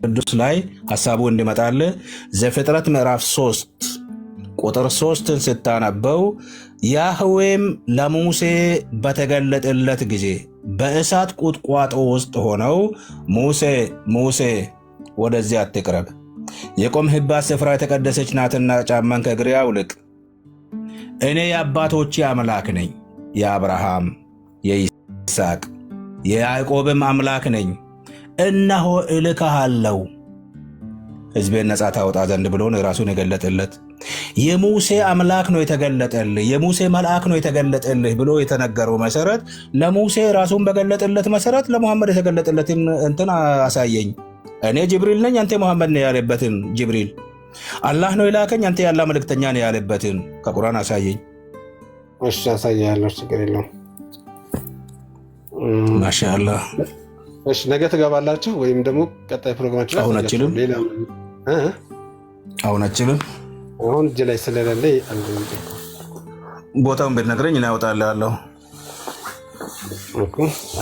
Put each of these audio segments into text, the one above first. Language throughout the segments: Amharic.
ቅዱስ ላይ ሐሳቡ እንዲመጣል ዘፍጥረት ምዕራፍ 3 ቁጥር 3ን ስታነበው ያህዌም ለሙሴ በተገለጠለት ጊዜ በእሳት ቁጥቋጦ ውስጥ ሆነው ሙሴ ሙሴ ወደዚህ አትቅረብ፣ የቆምህባት ስፍራ የተቀደሰች ናትና ጫማን ከእግርህ አውልቅ፣ እኔ የአባቶቼ አምላክ ነኝ፣ የአብርሃም የይስሐቅ የያዕቆብም አምላክ ነኝ፣ እነሆ እልክሃለሁ ሕዝቤን ነጻ ታወጣ ዘንድ ብሎ ነው ራሱን የገለጠለት። የሙሴ አምላክ ነው የተገለጠልህ፣ የሙሴ መልአክ ነው የተገለጠልህ ብሎ የተነገረው መሰረት ለሙሴ ራሱን በገለጠለት መሰረት ለሙሐመድ የተገለጠለትን እንትን አሳየኝ። እኔ ጅብሪል ነኝ አንተ ሙሐመድ ነው ያለበትን ጅብሪል፣ አላህ ነው የላከኝ አንተ ያላ መልእክተኛ ነው ያለበትን ከቁርአን አሳየኝ። እሺ አሳያለሁ፣ ችግር የለውም። ማሻአላህ። እሺ ነገ ትገባላችሁ ወይም ደግሞ ቀጣይ ፕሮግራማችን አሁን አችልም አሁን እጅ ላይ ስለሌለ ቦታውን ብትነግረኝ እኔ አወጣልሃለሁ።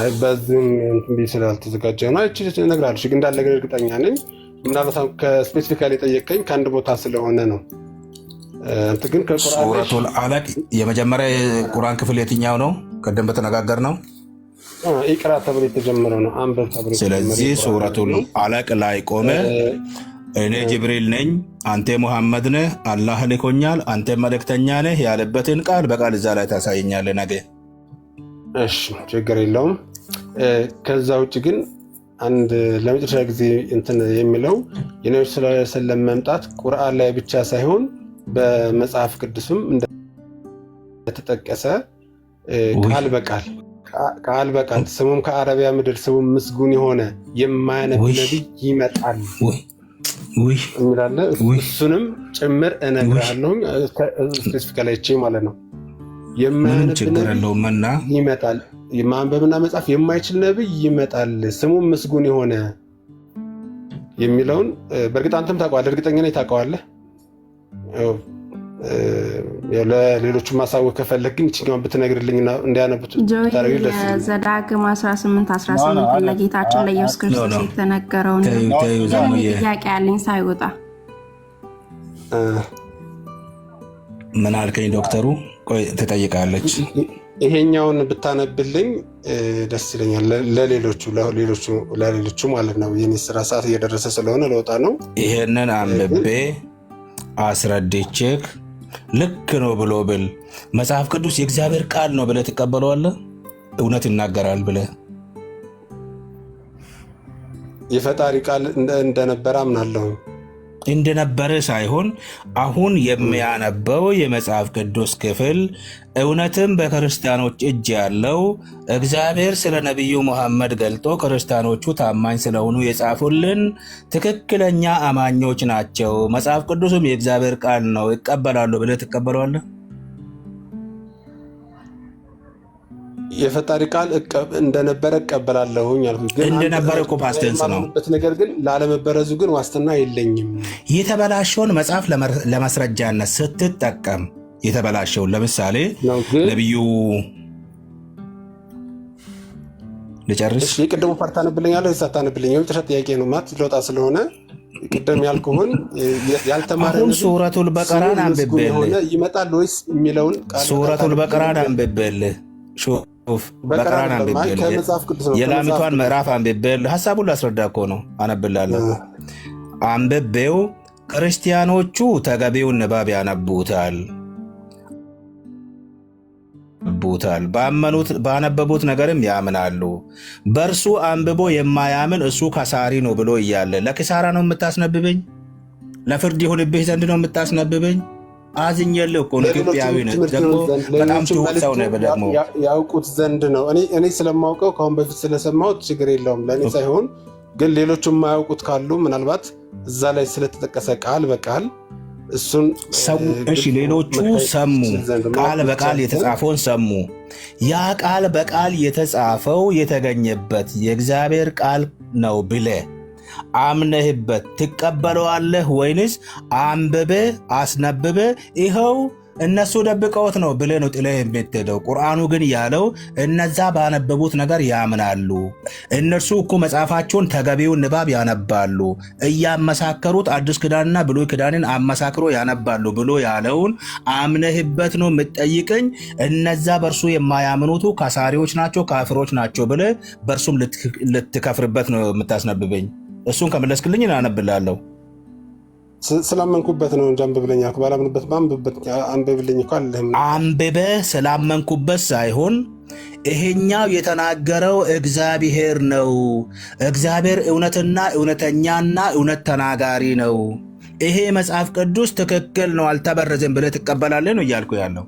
አይ በዚህም እንትን ስላልተዘጋጀ ነው። እቺ እነግርሃለሁ። እሺ እንዳለ ግን እርግጠኛ ነኝ። ምናልባት ከስፔሲፊካሊ ጠየቀኝ ከአንድ ቦታ ስለሆነ ነው። አንተ ግን ከቁርአን ሱረቱል አለቅ የመጀመሪያ የቁርአን ክፍል የትኛው ነው? ቀደም በተነጋገር ነው ኢቅራ ተብሎ የተጀመረው ነው። አንበብ ተብሎ። ስለዚህ ሱረቱል አለቅ ላይ ቆመ እኔ ጅብሪል ነኝ አንተ ሙሐመድ ነህ አላህ ልኮኛል አንተ መልእክተኛ ነህ ያለበትን ቃል በቃል እዛ ላይ ታሳየኛለህ ነገ። እሺ ችግር የለውም። ከዛ ውጭ ግን አንድ ለመጨረሻ ጊዜ እንትን የሚለው የነብዩ ሰለላሁ ዐለይሂ ወሰለም መምጣት ቁርአን ላይ ብቻ ሳይሆን በመጽሐፍ ቅዱስም እንደተጠቀሰ ቃል በቃል ስሙም ከአረቢያ ምድር ስሙም ምስጉን የሆነ የማያነብ ነቢይ ይመጣል የሚላለ እሱንም ጭምር እነግርሃለሁ። ስፔሲፊካላይቼ ማለት ነው። የማያነብ ነቢይ ይመጣል፣ ማንበብና መጻፍ የማይችል ነቢይ ይመጣል፣ ስሙም ምስጉን የሆነ የሚለውን በእርግጥ አንተም ታውቀዋለህ፣ እርግጠኛ ነኝ ታውቀዋለህ። ለሌሎቹ ማሳወቅ ከፈለግ ግን ይችኛውን ብትነግርልኝና እንዲያነቡት ታረጋግጥ ደስ ይላል። ዘዳግም 18:18 ለጌታችን ለኢየሱስ ክርስቶስ የተነገረው ነው። ጥያቄ ያለኝ ሳይወጣ ምን አልከኝ ዶክተሩ? ቆይ ትጠይቃለች። ይሄኛውን ብታነብልኝ ደስ ይለኛል። ለሌሎቹ ማለት ነው። የኔ ስራ ሰዓት እየደረሰ ስለሆነ ለወጣ ነው። ይሄንን አንብቤ አስረድቼክ ልክ ነው ብሎ ብል መጽሐፍ ቅዱስ የእግዚአብሔር ቃል ነው ብለህ ትቀበለዋለህ? እውነት ይናገራል ብለህ የፈጣሪ ቃል እንደነበረ አምናለሁ። እንደነበረ ሳይሆን አሁን የሚያነበው የመጽሐፍ ቅዱስ ክፍል እውነትም በክርስቲያኖች እጅ ያለው እግዚአብሔር ስለ ነቢዩ ሙሐመድ ገልጦ ክርስቲያኖቹ ታማኝ ስለሆኑ የጻፉልን ትክክለኛ አማኞች ናቸው፣ መጽሐፍ ቅዱስም የእግዚአብሔር ቃል ነው ይቀበላሉ ብለህ ትቀበለዋለህ? የፈጣሪ ቃል እንደነበረ እቀበላለሁኝ አልኩኝ። ግን እንደነበረ እኮ ፓስት ቴንስ ነው። ነገር ግን ላለመበረዙ ግን ዋስትና የለኝም። የተበላሸውን መጽሐፍ ለማስረጃነት ስትጠቀም የተበላሸውን ለምሳሌ ነቢዩ ልጨርስ። የቅድሙ ፓርት ታነብልኛለህ ወይስ አታነብልኝ? የመጨረሻ ጥያቄ ነው። ማት ለውጣ ስለሆነ ቅድም ያልኩህን ያልተማረ ሱረቱል በቀራን አንብቤልህ ይመጣል ወይስ የሚለውን ሱረቱል በቀራን አንብቤልህ በቀራን አንብቤልህ የላሚቷን ምዕራፍ አንብቤልህ ሀሳቡን ላስረዳ እኮ ነው። አነብላለሁ። አንብቤው ክርስቲያኖቹ ተገቢውን ንባብ ያነቡታል፣ ባነበቡት ነገርም ያምናሉ። በእርሱ አንብቦ የማያምን እሱ ከሳሪ ነው ብሎ እያለ ለኪሳራ ነው የምታስነብበኝ? ለፍርድ ይሁንብህ ዘንድ ነው የምታስነብበኝ? አዝኜልህ እኮ ነው። ኢትዮጵያዊ ነህ ደግሞ በጣም ትውቅ ሰው ነህ። ደግሞ ያውቁት ዘንድ ነው። እኔ ስለማውቀው ከአሁን በፊት ስለሰማሁት ችግር የለውም ለእኔ ሳይሆን፣ ግን ሌሎቹ የማያውቁት ካሉ ምናልባት እዛ ላይ ስለተጠቀሰ ቃል በቃል እሱን እሺ፣ ሌሎቹ ሰሙ፣ ቃል በቃል የተጻፈውን ሰሙ። ያ ቃል በቃል የተጻፈው የተገኘበት የእግዚአብሔር ቃል ነው ብለህ አምነህበት ትቀበለዋለህ ወይንስ አንብበህ አስነብበህ ይኸው እነሱ ደብቀውት ነው ብለህ ነው ጥለህ የምትሄደው። ቁርአኑ ግን ያለው እነዛ ባነበቡት ነገር ያምናሉ። እነርሱ እኮ መጽሐፋቸውን ተገቢውን ንባብ ያነባሉ፣ እያመሳከሩት አዲስ ኪዳንና ብሉይ ኪዳንን አመሳክሮ ያነባሉ ብሎ ያለውን አምነህበት ነው የምትጠይቀኝ። እነዛ በእርሱ የማያምኑቱ ከሳሪዎች ናቸው፣ ካፍሮች ናቸው ብለህ በእርሱም ልትከፍርበት ነው የምታስነብበኝ። እሱን ከመለስክልኝ አነብልሃለሁ። ስላመንኩበት ነው እንጂ አንብብልኝ አልኩ። ባላምንበት አንብብልኝ እኮ አለህም። አንብበህ ስላመንኩበት ሳይሆን ይሄኛው የተናገረው እግዚአብሔር ነው። እግዚአብሔር እውነትና እውነተኛና እውነት ተናጋሪ ነው። ይሄ መጽሐፍ ቅዱስ ትክክል ነው፣ አልተበረዘም ብለህ ትቀበላለህ ነው እያልኩ ያለው።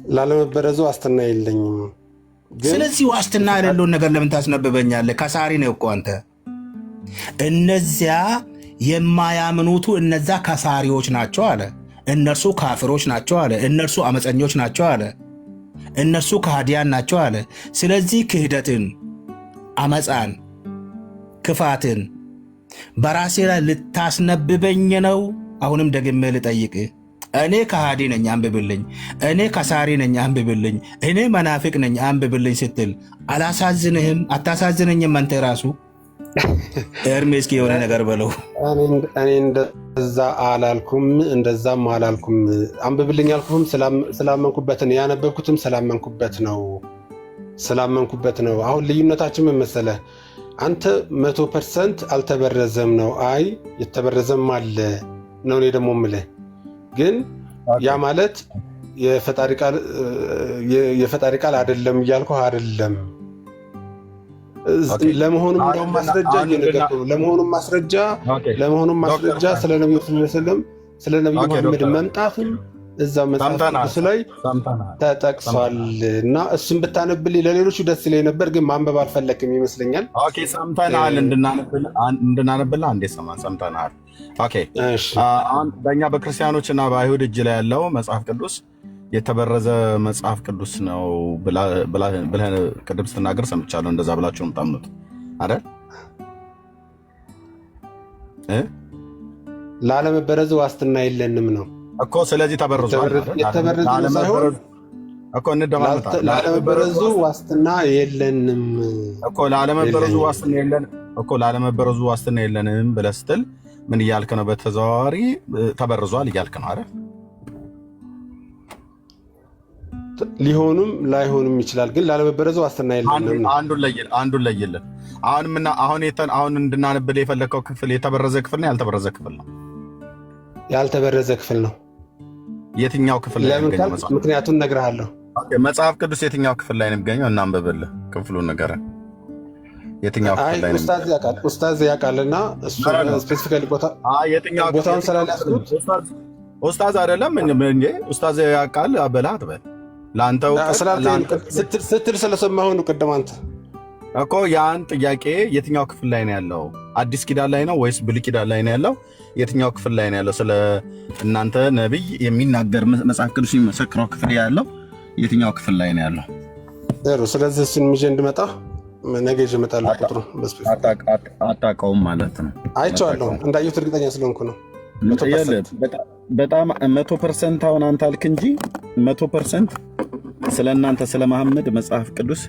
ላለመበረዙ ዋስትና የለኝም። ስለዚህ ዋስትና የሌለውን ነገር ለምን ታስነብበኛለህ? ከሳሪ ነው እኮ አንተ። እነዚያ የማያምኑቱ እነዛ ከሳሪዎች ናቸው አለ። እነርሱ ካፍሮች ናቸው አለ። እነርሱ አመፀኞች ናቸው አለ። እነርሱ ከሃዲያን ናቸው አለ። ስለዚህ ክህደትን፣ አመፃን፣ ክፋትን በራሴ ላይ ልታስነብበኝ ነው? አሁንም ደግሜ ልጠይቅ፣ እኔ ከሃዲ ነኝ አንብብልኝ፣ እኔ ከሳሪ ነኝ አንብብልኝ፣ እኔ መናፍቅ ነኝ አንብብልኝ ስትል አላሳዝንህም? አታሳዝነኝም? አንተ ራሱ ኤርሜስ የሆነ ነገር በለው። እኔ እንደዛ አላልኩም፣ እንደዛም አላልኩም። አንብብልኝ አልኩም ስላመንኩበት ነው ያነበብኩትም፣ ስላመንኩበት ነው። አሁን ልዩነታችን ምን መሰለህ? አንተ 100% አልተበረዘም ነው፣ አይ የተበረዘም አለ ነው። እኔ ደግሞ የምልህ ግን ያ ማለት የፈጣሪ ቃል አይደለም እያልኩህ አይደለም። ለመሆኑም እንደውም ማስረጃ እየነገርኩህ ነው። ለመሆኑም ማስረጃ ስለ ነብዩ መሐመድ መምጣትም እዛ መጽሐፍ ቅዱስ ላይ ተጠቅሷል እና እሱን ብታነብልኝ ለሌሎቹ ደስ ይለኝ ነበር፣ ግን ማንበብ አልፈለክም ይመስለኛል። ኦኬ ሰምተናል፣ እንድናነብልህ አንዴ ሰምተናል። ኦኬ አሁን በእኛ በክርስቲያኖች እና በአይሁድ እጅ ላይ ያለው መጽሐፍ ቅዱስ የተበረዘ መጽሐፍ ቅዱስ ነው ብለህ ቅድም ስትናገር ሰምቻለሁ። እንደዛ ብላችሁ ነው የምታምኑት አይደል? ላለመበረዝ ዋስትና የለንም ነው እኮ። ስለዚህ ተበርዟል። የተበረዘ ሳይሆን እኮ እንደማመጣ ላለመበረዙ ዋስትና የለንም እኮ። ላለመበረዙ ዋስትና የለንም ብለህ ስትል ምን እያልክ ነው? በተዘዋዋሪ ተበርዟል እያልክ ነው አይደል? ሊሆኑም ላይሆኑም ይችላል፣ ግን ላለመበረዙ ዋስትና የለንም። አንዱን ለይልን። አሁን እንድናነብልህ የፈለግከው ክፍል የተበረዘ ክፍል ነው ያልተበረዘ ክፍል ነው? ያልተበረዘ ክፍል ነው። የትኛው ክፍል ላይ ነው የሚገኘው? ምክንያቱን እነግርሃለሁ። መጽሐፍ ቅዱስ የትኛው ክፍል ላይ ነው የሚገኘው? እናንብብልህ ክፍሉን ንገረን። የትኛው ክፍል ላይ ነው? ኡስታዝ ያውቃልና እሱ ስፔሲፊካሊ ቦታውን ስላልያዝኩት ኡስታዝ አይደለም እንጂ ኡስታዝ ያውቃል በላ አትበል። ለአንተ ስትል ስለሰማሁ ነው። ቅድም አንተ እኮ ያን ጥያቄ የትኛው ክፍል ላይ ነው ያለው? አዲስ ኪዳን ላይ ነው ወይስ ብሉይ ኪዳን ላይ ነው ያለው? የትኛው ክፍል ላይ ነው ያለው? ስለ እናንተ ነቢይ የሚናገር መጽሐፍ ቅዱስ የሚመሰክረው ክፍል ያለው የትኛው ክፍል ላይ ነው ያለው? ስለዚህ እሱን ይዤ እንድመጣ ነገ ይዤ እመጣለሁ። ቁጥሩ አታውቀውም ማለት ነው? አይቼዋለሁ፣ እንዳየሁት እርግጠኛ ስለሆንኩ ነው። በጣም 100% አሁን አንተ አልክ እንጂ 100% ስለ እናንተ ስለ መሐመድ መጽሐፍ ቅዱስ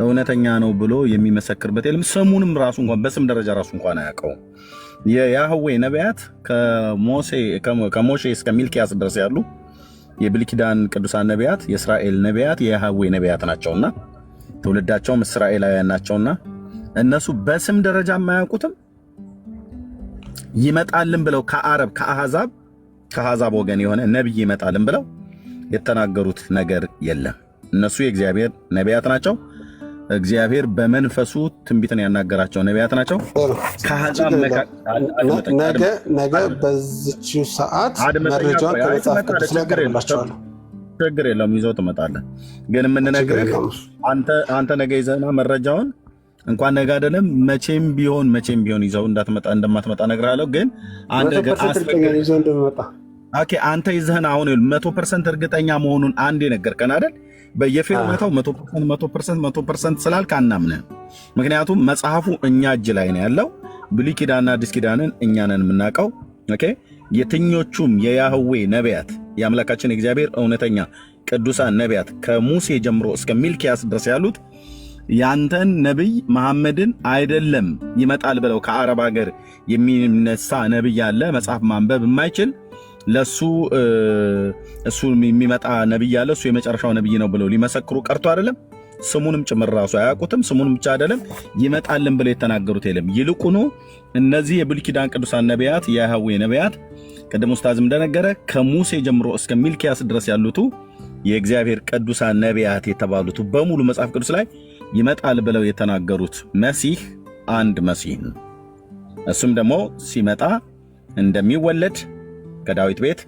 እውነተኛ ነው ብሎ የሚመሰክርበት የለም። ስሙንም ራሱ እንኳን በስም ደረጃ ራሱ እንኳን አያውቀውም። የያህዌ ነቢያት ከሞሴ እስከ ሚልኪያስ ድረስ ያሉ የብሉይ ኪዳን ቅዱሳን ነቢያት የእስራኤል ነቢያት የያህዌ ነቢያት ናቸውና ትውልዳቸውም እስራኤላውያን ናቸውና እነሱ በስም ደረጃ የማያውቁትም ይመጣልን ብለው ከአረብ ከአሕዛብ ወገን የሆነ ነቢይ ይመጣልን ብለው የተናገሩት ነገር የለም። እነሱ የእግዚአብሔር ነቢያት ናቸው። እግዚአብሔር በመንፈሱ ትንቢትን ያናገራቸው ነቢያት ናቸው። ነገ በዚችው ሰዓት መረጃውን ከመጽሐፍ ቅዱስ ላይ ያቀርብላቸዋለሁ። ችግር የለውም፣ ይዘው ትመጣለህ። ግን የምንነግርህ አንተ ነገ ይዘህና መረጃውን እንኳን ነገ አይደለም መቼም ቢሆን ይዘው እንደማትመጣ እነግርሃለሁ። ግን አንተ ይዘህና አሁን 100% እርግጠኛ መሆኑን አንዴ ነገርከን አይደል? በየፊርማታው 100% ስላልክ አናምንህም። ምክንያቱም መጽሐፉ እኛ እጅ ላይ ነው ያለው። ብሉይ ኪዳንና አዲስ ኪዳንን እኛ ነን የምናውቀው። የትኞቹም የያህዌ ነቢያት የአምላካችን እግዚአብሔር እውነተኛ ቅዱሳን ነቢያት ከሙሴ ጀምሮ እስከ ሚልኪያስ ድረስ ያሉት ያንተን ነቢይ መሐመድን አይደለም ይመጣል ብለው ከአረብ ሀገር የሚነሳ ነቢይ ያለ መጽሐፍ ማንበብ የማይችል ለሱ እሱ የሚመጣ ነቢይ ያለ እሱ የመጨረሻው ነቢይ ነው ብለው ሊመሰክሩ ቀርቶ አይደለም ስሙንም ጭምር ራሱ አያውቁትም። ስሙንም ብቻ አይደለም ይመጣልን ብለው የተናገሩት የለም። ይልቁኑ እነዚህ የብሉይ ኪዳን ቅዱሳን ነቢያት የያህዌ ነቢያት ቅድም ኡስታዝም እንደነገረ ከሙሴ ጀምሮ እስከ ሚልኪያስ ድረስ ያሉት የእግዚአብሔር ቅዱሳን ነቢያት የተባሉት በሙሉ መጽሐፍ ቅዱስ ላይ ይመጣል ብለው የተናገሩት መሲህ አንድ መሲህ ነው። እሱም ደግሞ ሲመጣ እንደሚወለድ ከዳዊት ቤት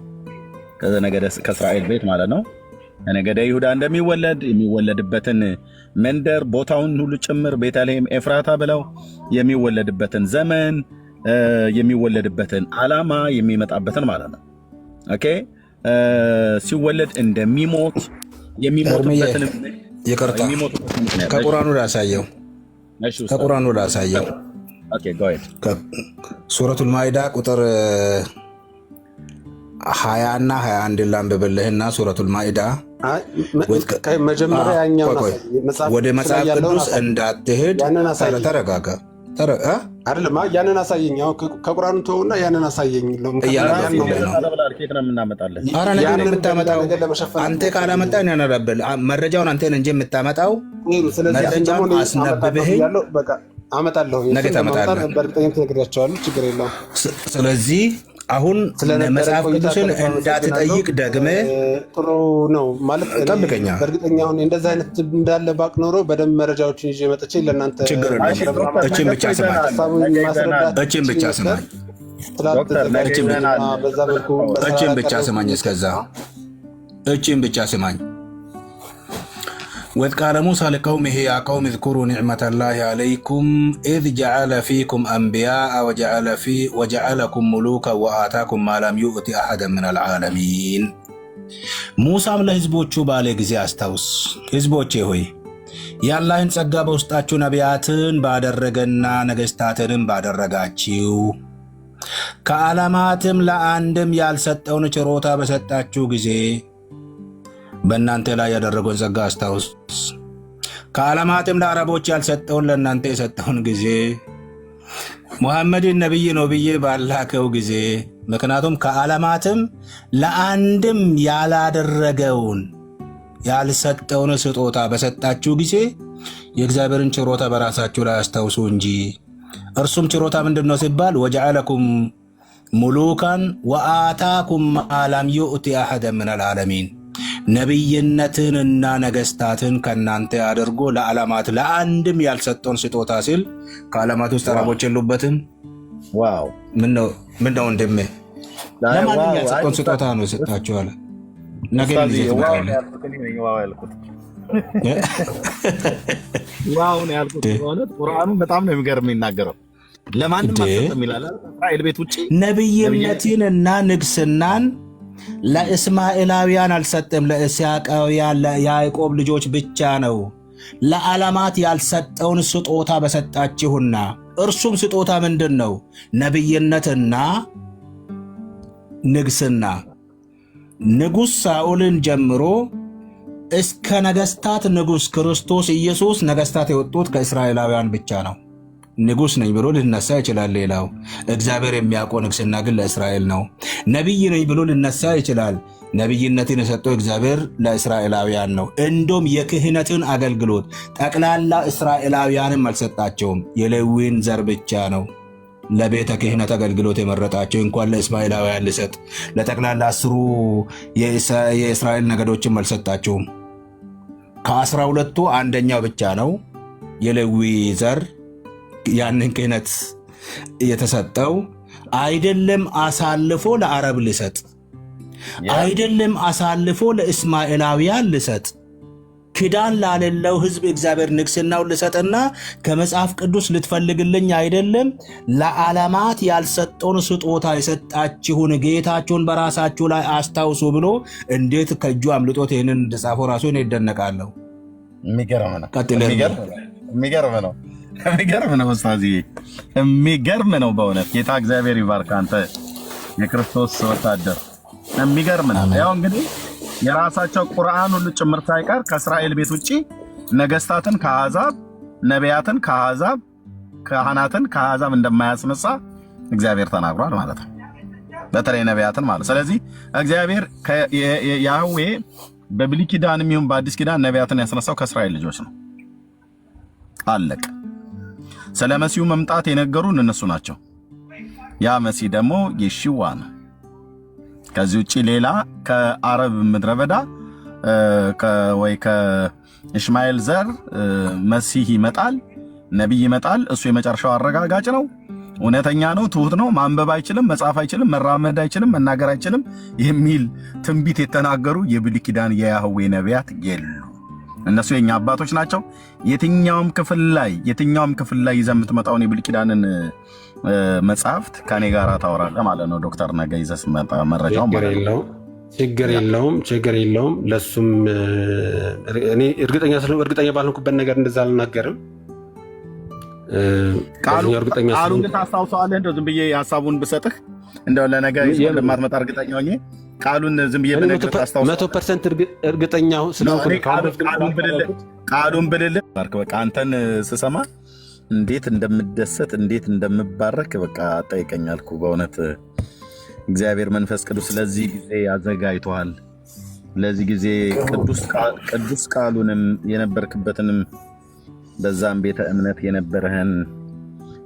ከእስራኤል ቤት ማለት ነው ከነገደ ይሁዳ እንደሚወለድ የሚወለድበትን መንደር ቦታውን ሁሉ ጭምር ቤተልሔም ኤፍራታ ብለው የሚወለድበትን ዘመን የሚወለድበትን ዓላማ የሚመጣበትን ማለት ነው። ኦኬ ሲወለድ እንደሚሞት የሚሞትበትን ይቅርታ ከቁርአኑ ላሳየው ከቁርአኑ ላሳየው። ኦኬ ጎ አሄድ ሱረቱል ማኢዳ ቁጥር 20 እና 21 ላንብብልህና ሱረቱል ማኢዳ መጀመሪያ ወደ መጽሐፍ ቅዱስ እንዳትሄድ ተረጋጋ። አይደለም ያንን አሳየኝ። ከቁርአኑ ተውና ያንን አሳየኝ። አንተ ካላመጣ መረጃውን አንተን እንጂ የምታመጣው መረጃውን አስነብብህኝ አመጣለሁ። ነገ ታመጣለህ። በእርግጠኝነት ነግሬያቸዋለሁ። ችግር የለውም። ስለዚህ አሁን መጽሐፍ ቅዱስን እንዳትጠይቅ ደግመህ ጥሩ ነው ማለት ጠብቀኛ። በእርግጠኛ አሁን እንደዚህ አይነት እንዳለ ባቅ ኖሮ በደንብ መረጃዎችን ይዤ መጥቼ ለእናንተ ችግር የለም። እቺን ብቻ ስማኝ፣ እቺን ብቻ ስማኝ፣ እቺን ብቻ ስማኝ። እስከዛ እቺን ብቻ ስማኝ። وإذ قال موسى لقومه يا قوم اذكروا نعمة الله عليكم إذ جعل فيكم أنبياء وجعلكم ملوكا وآتاكم ما لم يؤت أحدا من العالمين موسى ለህዝቦቹ ባለ ጊዜ አስታውስ ህዝቦቼ ሆይ ያላህን ጸጋ በውስጣችሁ ነቢያትን ባደረገና ነገስታትንም ባደረጋችሁ ከዓለማትም ለአንድም ያልሰጠውን ችሮታ በሰጣችሁ ጊዜ በእናንተ ላይ ያደረገውን ጸጋ አስታውስ። ከዓለማትም ለአረቦች ያልሰጠውን ለእናንተ የሰጠውን ጊዜ ሙሐመድን ነቢይ ነው ብዬ ባላከው ጊዜ ምክንያቱም ከዓለማትም ለአንድም ያላደረገውን ያልሰጠውን ስጦታ በሰጣችሁ ጊዜ የእግዚአብሔርን ችሮታ በራሳችሁ ላይ አስታውሱ እንጂ። እርሱም ችሮታ ምንድን ነው ሲባል ወጀዐለኩም ሙሉካን ወአታኩም ማ ለም ዩእቲ አሐደን ሚነል ዓለሚን ነቢይነትንና ነገስታትን ከእናንተ አድርጎ ለዓለማት ለአንድም ያልሰጠውን ስጦታ ሲል ከዓለማት ውስጥ አረቦች የሉበትም። ዋው ምነው ወንድሜ ለማንም ያልሰጠውን ስጦታ ነው ሰጣችኋል። ነገ ጊዜ ትመጣለህ። ዋው ነው ያልኩት። ቁርአኑ በጣም ነው የሚገርም የሚናገረው። ለማንም አልሰጠም ይላል። እስራኤል ቤት ውጪ ነቢይነትንና ንግስናን ለእስማኤላውያን አልሰጠም፣ ለእስያቃውያን ለያዕቆብ ልጆች ብቻ ነው። ለዓለማት ያልሰጠውን ስጦታ በሰጣችሁና እርሱም ስጦታ ምንድን ነው? ነቢይነትና ንግስና። ንጉሥ ሳኦልን ጀምሮ እስከ ነገስታት ንጉሥ ክርስቶስ ኢየሱስ ነገስታት የወጡት ከእስራኤላውያን ብቻ ነው። ንጉሥ ነኝ ብሎ ልነሳ ይችላል ሌላው። እግዚአብሔር የሚያውቀው ንግስና ግን ለእስራኤል ነው። ነቢይ ነኝ ብሎ ልነሳ ይችላል። ነቢይነትን የሰጠው እግዚአብሔር ለእስራኤላውያን ነው። እንዶም የክህነትን አገልግሎት ጠቅላላ እስራኤላውያንም አልሰጣቸውም። የሌዊን ዘር ብቻ ነው ለቤተ ክህነት አገልግሎት የመረጣቸው። እንኳን ለእስማኤላውያን ልሰጥ ለጠቅላላ 10 የእስራኤል ነገዶችም አልሰጣቸውም። ከ12ቱ አንደኛው ብቻ ነው የሌዊ ዘር ያንን ክህነት የተሰጠው። አይደለም አሳልፎ ለአረብ ልሰጥ፣ አይደለም አሳልፎ ለእስማኤላውያን ልሰጥ፣ ክዳን ላለለው ህዝብ እግዚአብሔር ንግስናውን ልሰጥና ከመጽሐፍ ቅዱስ ልትፈልግልኝ አይደለም ለዓለማት ያልሰጠውን ስጦታ የሰጣችሁን ጌታችሁን በራሳችሁ ላይ አስታውሱ ብሎ እንዴት ከእጁ አምልጦት ይህንን እንደጻፈው ራሱ እኔ ይደነቃለሁ። የሚገርም ነው። የሚገርም ነው ኡስታዝ፣ የሚገርም ነው በእውነት። ጌታ እግዚአብሔር ይባርክ። አንተ የክርስቶስ ወታደር የሚገርም ነው። ያው እንግዲህ የራሳቸው ቁርአን ሁሉ ጭምር ሳይቀር ከእስራኤል ቤት ውጪ ነገስታትን ከአሕዛብ፣ ነቢያትን ከአሕዛብ፣ ካህናትን ከአሕዛብ እንደማያስነሳ እግዚአብሔር ተናግሯል ማለት ነው። በተለይ ነቢያትን ማለት። ስለዚህ እግዚአብሔር ያህዌ በብሉይ ኪዳንም ይሁን በአዲስ ኪዳን ነቢያትን ያስነሳው ከእስራኤል ልጆች ነው። አለቅ። ስለ መሲሁ መምጣት የነገሩን እነሱ ናቸው። ያ መሲህ ደግሞ የሺዋ ነው። ከዚህ ውጭ ሌላ ከአረብ ምድረ በዳ ወይ ከእሽማኤል ዘር መሲህ ይመጣል፣ ነቢይ ይመጣል። እሱ የመጨረሻው አረጋጋጭ ነው። እውነተኛ ነው፣ ትሁት ነው፣ ማንበብ አይችልም፣ መጻፍ አይችልም፣ መራመድ አይችልም፣ መናገር አይችልም የሚል ትንቢት የተናገሩ የብሉይ ኪዳን የያህዌ ነቢያት የሉ። እነሱ የኛ አባቶች ናቸው። የትኛውም ክፍል ላይ ይዘህ የምትመጣውን የብሉይ ኪዳንን መጽሐፍት ከኔ ጋር ታወራለህ ማለት ነው። ዶክተር ነገ ይዘህ ስትመጣ መረጃው ማለት ነው። ችግር የለውም። ለሱም እኔ እርግጠኛ ባልሆንኩበት ነገር እንደዛ አልናገርም። ቃሉን ግን ታስታውሰዋለህ? እንደው ዝም ብዬ ሀሳቡን ብሰጥህ እንደው ለነገ እንደማትመጣ እርግጠኛ ሆኜ ቃሉን ዝም ብዬ ብነግርህ ታስታውሰዋለህ? 100% እርግጠኛ ቃሉን ብልልህ በቃ አንተን ስሰማ እንዴት እንደምደሰት እንዴት እንደምባረክ በቃ ጠይቀኛልኩ። በእውነት እግዚአብሔር መንፈስ ቅዱስ ለዚህ ጊዜ አዘጋጅቶሃል። ለዚህ ጊዜ ቅዱስ ቃሉንም የነበርክበትንም በዛም ቤተ እምነት የነበረህን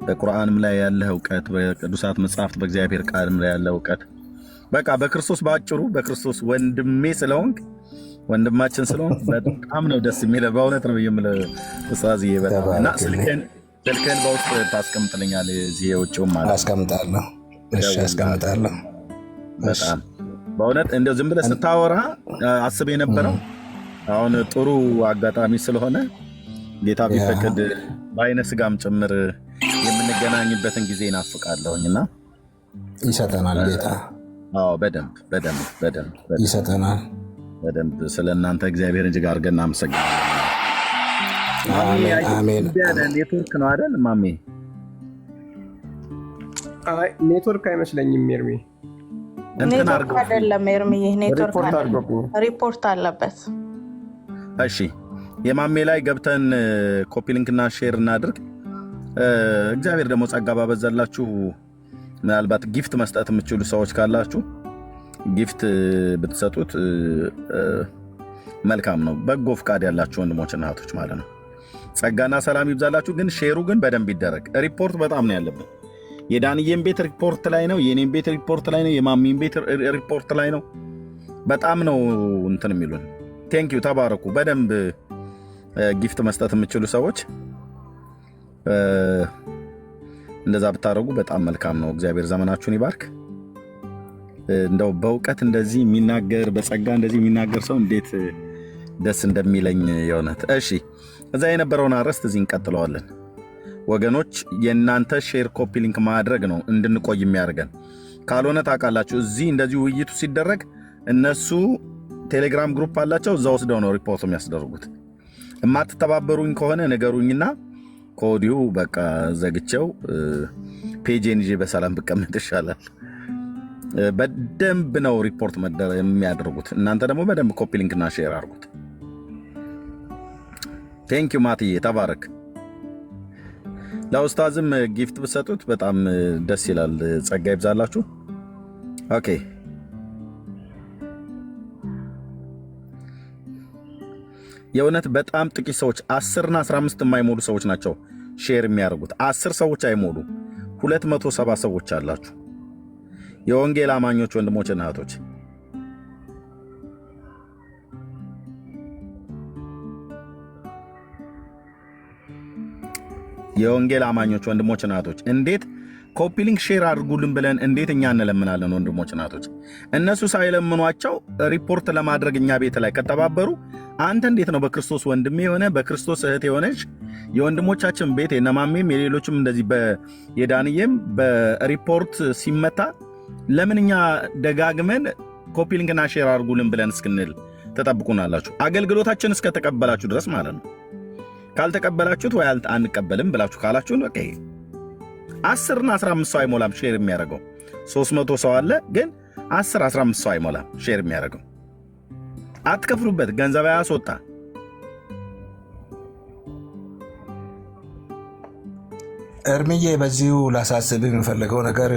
በቁርአንም ላይ ያለህ እውቀት፣ በቅዱሳት መጽሐፍት በእግዚአብሔር ቃልም ላይ ያለህ እውቀት በቃ በክርስቶስ ባጭሩ በክርስቶስ ወንድሜ ስለሆንክ ወንድማችን ስለሆንክ በጣም ነው ደስ የሚለው። በእውነት ነው የምልህ ኡስታዝዬ። በጣም እና ስልክህን በውስጥ ታስቀምጥልኛለህ? እዚህ የውጭውም ማለት አስቀምጣለሁ። እሺ አስቀምጣለሁ። በጣም በእውነት እንደው ዝም ብለህ ስታወራ አስብ የነበረው አሁን ጥሩ አጋጣሚ ስለሆነ ጌታ ቢፈቅድ በአይነ ስጋም ጭምር የምንገናኝበትን ጊዜ እናፍቃለሁኝና ይሰጠናል ጌታ። አዎ በደንብ ይሰጠናል። በደንብ ስለ እናንተ እግዚአብሔር እጅግ አድርገን እናመሰግናለን። አሜን። ኔትወርክ ነው አይደል ማሜ? ኔትወርክ አይመስለኝም ኤርሚ። ኔትወርክ አይደለም ኤርሚ፣ ኔትወርክ ሪፖርት አለበት። እሺ የማሜ ላይ ገብተን ኮፒ ሊንክና ሼር እናድርግ። እግዚአብሔር ደግሞ ጸጋ ባበዛላችሁ ምናልባት ጊፍት መስጠት የምትችሉ ሰዎች ካላችሁ ጊፍት ብትሰጡት መልካም ነው። በጎ ፍቃድ ያላችሁ ወንድሞችና እህቶች ማለት ነው። ጸጋና ሰላም ይብዛላችሁ። ግን ሼሩ ግን በደንብ ይደረግ። ሪፖርት በጣም ነው ያለብን። የዳንዬም ቤት ሪፖርት ላይ ነው፣ የኔም ቤት ሪፖርት ላይ ነው፣ የማሚም ቤት ሪፖርት ላይ ነው። በጣም ነው እንትን የሚሉን። ቴንኪዩ፣ ተባረኩ። በደንብ ጊፍት መስጠት የምትችሉ ሰዎች እንደዛ ብታደርጉ በጣም መልካም ነው። እግዚአብሔር ዘመናችሁን ይባርክ። እንደው በእውቀት እንደዚህ የሚናገር በጸጋ እንደዚህ የሚናገር ሰው እንዴት ደስ እንደሚለኝ የእውነት። እሺ እዛ የነበረውን አርዕስት እዚህ እንቀጥለዋለን ወገኖች። የእናንተ ሼር ኮፒ ሊንክ ማድረግ ነው እንድንቆይ የሚያደርገን። ካልሆነ ታውቃላችሁ እዚህ እንደዚህ ውይይቱ ሲደረግ እነሱ ቴሌግራም ግሩፕ አላቸው፣ እዛ ወስደው ነው ሪፖርት የሚያስደርጉት። የማትተባበሩኝ ከሆነ ንገሩኝና ከወዲሁ በቃ ዘግቼው ፔጄን ይዤ በሰላም ብቀመጥ ይሻላል። በደንብ ነው ሪፖርት የሚያደርጉት። እናንተ ደግሞ በደንብ ኮፒ ሊንክና ሼር አድርጉት። ቴንኪዩ ማትዬ፣ ተባረክ። ለኡስታዝም ጊፍት ብሰጡት በጣም ደስ ይላል። ጸጋ ይብዛላችሁ። ኦኬ የእውነት በጣም ጥቂት ሰዎች 10 እና 15 የማይሞሉ ሰዎች ናቸው ሼር የሚያደርጉት። 10 ሰዎች አይሞሉ፣ 270 ሰዎች አላችሁ የወንጌል አማኞች ወንድሞችና እህቶች። የወንጌል አማኞች ወንድሞችና እህቶች እንዴት ኮፒ ሊንክ ሼር አድርጉልን ብለን እንዴት እኛ እንለምናለን? ወንድሞችና እህቶች እነሱ ሳይለምኗቸው ሪፖርት ለማድረግ እኛ ቤት ላይ ከተባበሩ አንተ እንዴት ነው በክርስቶስ ወንድሜ የሆነ በክርስቶስ እህት የሆነች የወንድሞቻችን ቤት የነማሜም የሌሎችም እንደዚህ የዳንዬም በሪፖርት ሲመታ ለምን እኛ ደጋግመን ኮፒ ሊንክና ሼር አድርጉልን ብለን እስክንል ተጠብቁናላችሁ? አገልግሎታችን እስከተቀበላችሁ ድረስ ማለት ነው። ካልተቀበላችሁት ወይ አንቀበልም ብላችሁ ካላችሁን በቃ 10 እና 15 ሰው አይሞላም ሼር የሚያደርገው። 300 ሰው አለ፣ ግን 10-15 ሰው አይሞላም ሼር የሚያደርገው። አትከፍሉበት፣ ገንዘብ አያስወጣ። እርምዬ በዚሁ ላሳስብ የምፈልገው ነገር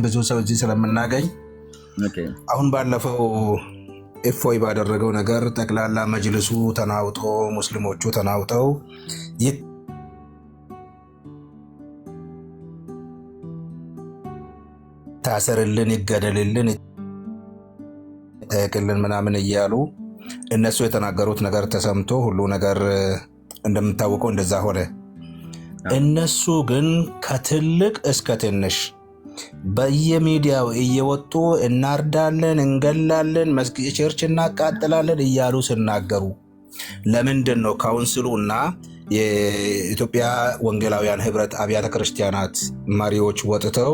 ብዙ ሰው እዚህ ስለምናገኝ አሁን ባለፈው እፎይ ባደረገው ነገር ጠቅላላ መጅልሱ ተናውጦ ሙስሊሞቹ ተናውጠው ይታሰርልን፣ ይገደልልን፣ ይጠየቅልን ምናምን እያሉ እነሱ የተናገሩት ነገር ተሰምቶ ሁሉ ነገር እንደምታወቀው እንደዛ ሆነ። እነሱ ግን ከትልቅ እስከ ትንሽ በየሚዲያው እየወጡ እናርዳለን፣ እንገላለን፣ ቸርች እናቃጥላለን እያሉ ሲናገሩ ለምንድን ነው ካውንስሉ እና የኢትዮጵያ ወንጌላውያን ህብረት አብያተ ክርስቲያናት መሪዎች ወጥተው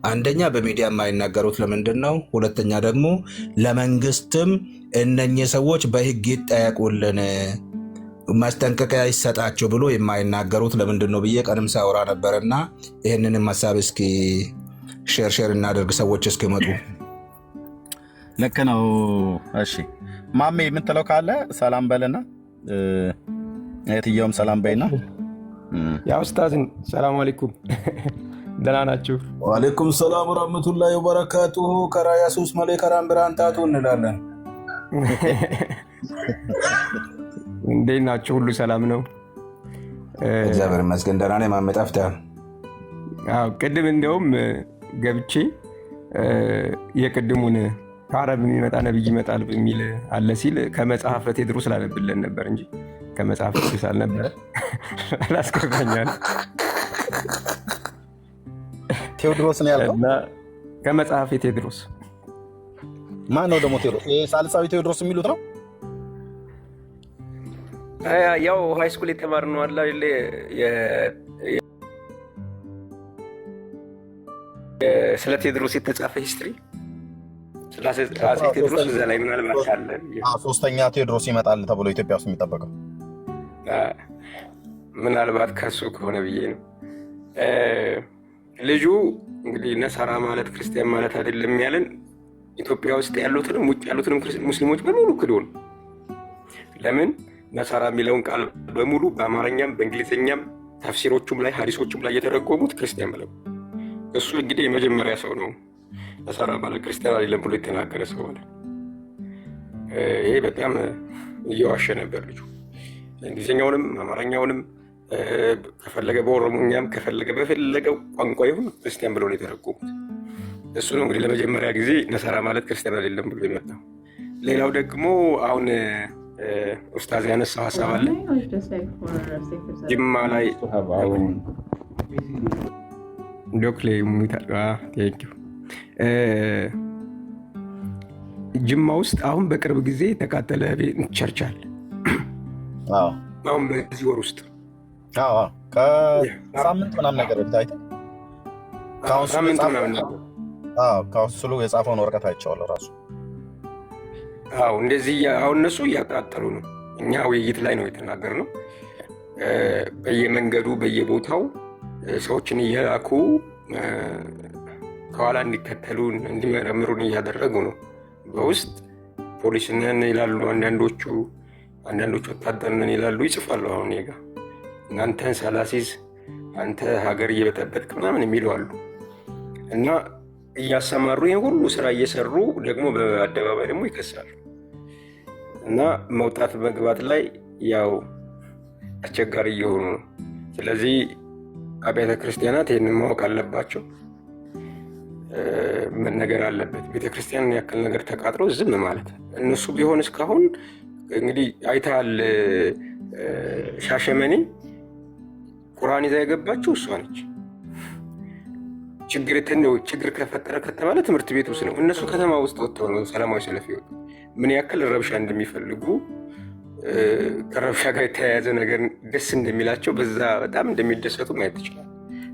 አንደኛ በሚዲያ የማይናገሩት ለምንድን ነው? ሁለተኛ ደግሞ ለመንግስትም እነኚህ ሰዎች በህግ ይጠየቁልን ማስጠንቀቂያ ይሰጣቸው ብሎ የማይናገሩት ለምንድን ነው ብዬ ቀንም ሳወራ ነበርና ይህንንም ሀሳብ እስኪ ሼር እናደርግ ሰዎች እስኪመጡ። ልክ ነው። እሺ ማሜ የምትለው ካለ ሰላም በልና የትየውም ሰላም በይና። ያ ኡስታዝን ሰላም አለይኩም ደህና ናችሁ? ወአለይኩም ሰላም ወራህመቱላሂ ወበረካቱሁ። ከራያ ሱስ መሌ ከራም ብራንታቱ እንላለን። እንዴት ናችሁ? ሁሉ ሰላም ነው? እግዚአብሔር ይመስገን ደህና ነኝ። ማሜ ጠፍተሃል። አዎ ቅድም እንደውም ገብቼ የቅድሙን ከአረብ የሚመጣ ነብይ ይመጣል በሚል አለ ሲል ከመጽሐፈ ቴዎድሮስ ላነብለን ነበር እንጂ ከመጽሐፈ ቴዎድሮስ አልነበረ። አላስከፋኛል። ቴዎድሮስ ነው ያልከው? ከመጽሐፈ ቴዎድሮስ። ማን ነው ደግሞ ቴዎድሮስ? ሳልሳዊ ቴዎድሮስ የሚሉት ነው? ያው ሃይስኩል የተማርነው አለ ስለ ቴዎድሮስ የተጻፈ ሂስትሪ ስለ አፄ ቴዎድሮስ እዛ ላይ ምናልባት አለ። ሶስተኛ ቴዎድሮስ ይመጣል ተብሎ ኢትዮጵያ ውስጥ የሚጠበቀው ምናልባት ከሱ ከሆነ ብዬ ነው። ልጁ እንግዲህ ነሳራ ማለት ክርስቲያን ማለት አይደለም ያለን ኢትዮጵያ ውስጥ ያሉትንም ውጭ ያሉትንም ሙስሊሞች በሙሉ ክዶ ነው። ለምን ነሳራ የሚለውን ቃል በሙሉ በአማርኛም በእንግሊዝኛም ተፍሲሮቹም ላይ ሐዲሶቹም ላይ የተረጎሙት ክርስቲያን ብለው፣ እሱ እንግዲህ የመጀመሪያ ሰው ነው ነሳራ ማለት ክርስቲያን አይደለም ብሎ የተናገረ ሰው ማለት። ይሄ በጣም እየዋሸ ነበር ልጁ። እንግሊዝኛውንም አማርኛውንም ከፈለገ በኦሮሞኛም ከፈለገ በፈለገው ቋንቋ ይሁን ክርስቲያን ብለው ነው የተረጎሙት። እሱ ነው እንግዲህ ለመጀመሪያ ጊዜ ነሳራ ማለት ክርስቲያን አይደለም ብሎ የመጣው። ሌላው ደግሞ አሁን ኡስታዝ ያነሳው ሀሳብ አለ ጅማ ላይ ዶክሌ ጅማ ውስጥ አሁን በቅርብ ጊዜ የተቃጠለ ቸርች አለ። አሁን በዚህ ወር ውስጥ ከሳምንት ምናምን ነገር ብታይ ካውንስሉ የጻፈውን ወረቀት አይቼዋለሁ ራሱ። እንደዚህ አሁን እነሱ እያቃጠሉ ነው። እኛ ውይይት ላይ ነው የተናገርነው። በየመንገዱ በየቦታው ሰዎችን እየላኩ ከኋላ እንዲከተሉን እንዲመረምሩን እያደረጉ ነው። በውስጥ ፖሊስ ነን ይላሉ አንዳንዶቹ ወታደር ነን ይላሉ፣ ይጽፋሉ። አሁን ጋ እናንተን ሳላሲዝ አንተ ሀገር እየበጠበጥክ ምናምን የሚሉ አሉ። እና እያሰማሩ ይህ ሁሉ ስራ እየሰሩ ደግሞ በአደባባይ ደግሞ ይከሳሉ። እና መውጣት መግባት ላይ ያው አስቸጋሪ እየሆኑ ነው። ስለዚህ አብያተ ክርስቲያናት ይህንን ማወቅ አለባቸው። መነገር አለበት። ቤተክርስቲያን ያክል ነገር ተቃጥሎ ዝም ማለት እነሱ ቢሆን እስካሁን እንግዲህ አይተሃል። ሻሸመኔ ቁርአን ይዛ የገባችው እሷ ነች። ችግር ከፈጠረ ከተባለ ትምህርት ቤት ውስጥ ነው። እነሱ ከተማ ውስጥ ወጥተው ነው ሰላማዊ ሰልፍ ይወጡ። ምን ያክል ረብሻ እንደሚፈልጉ ከረብሻ ጋር የተያያዘ ነገር ደስ እንደሚላቸው በዛ በጣም እንደሚደሰቱ ማየት ይችላል።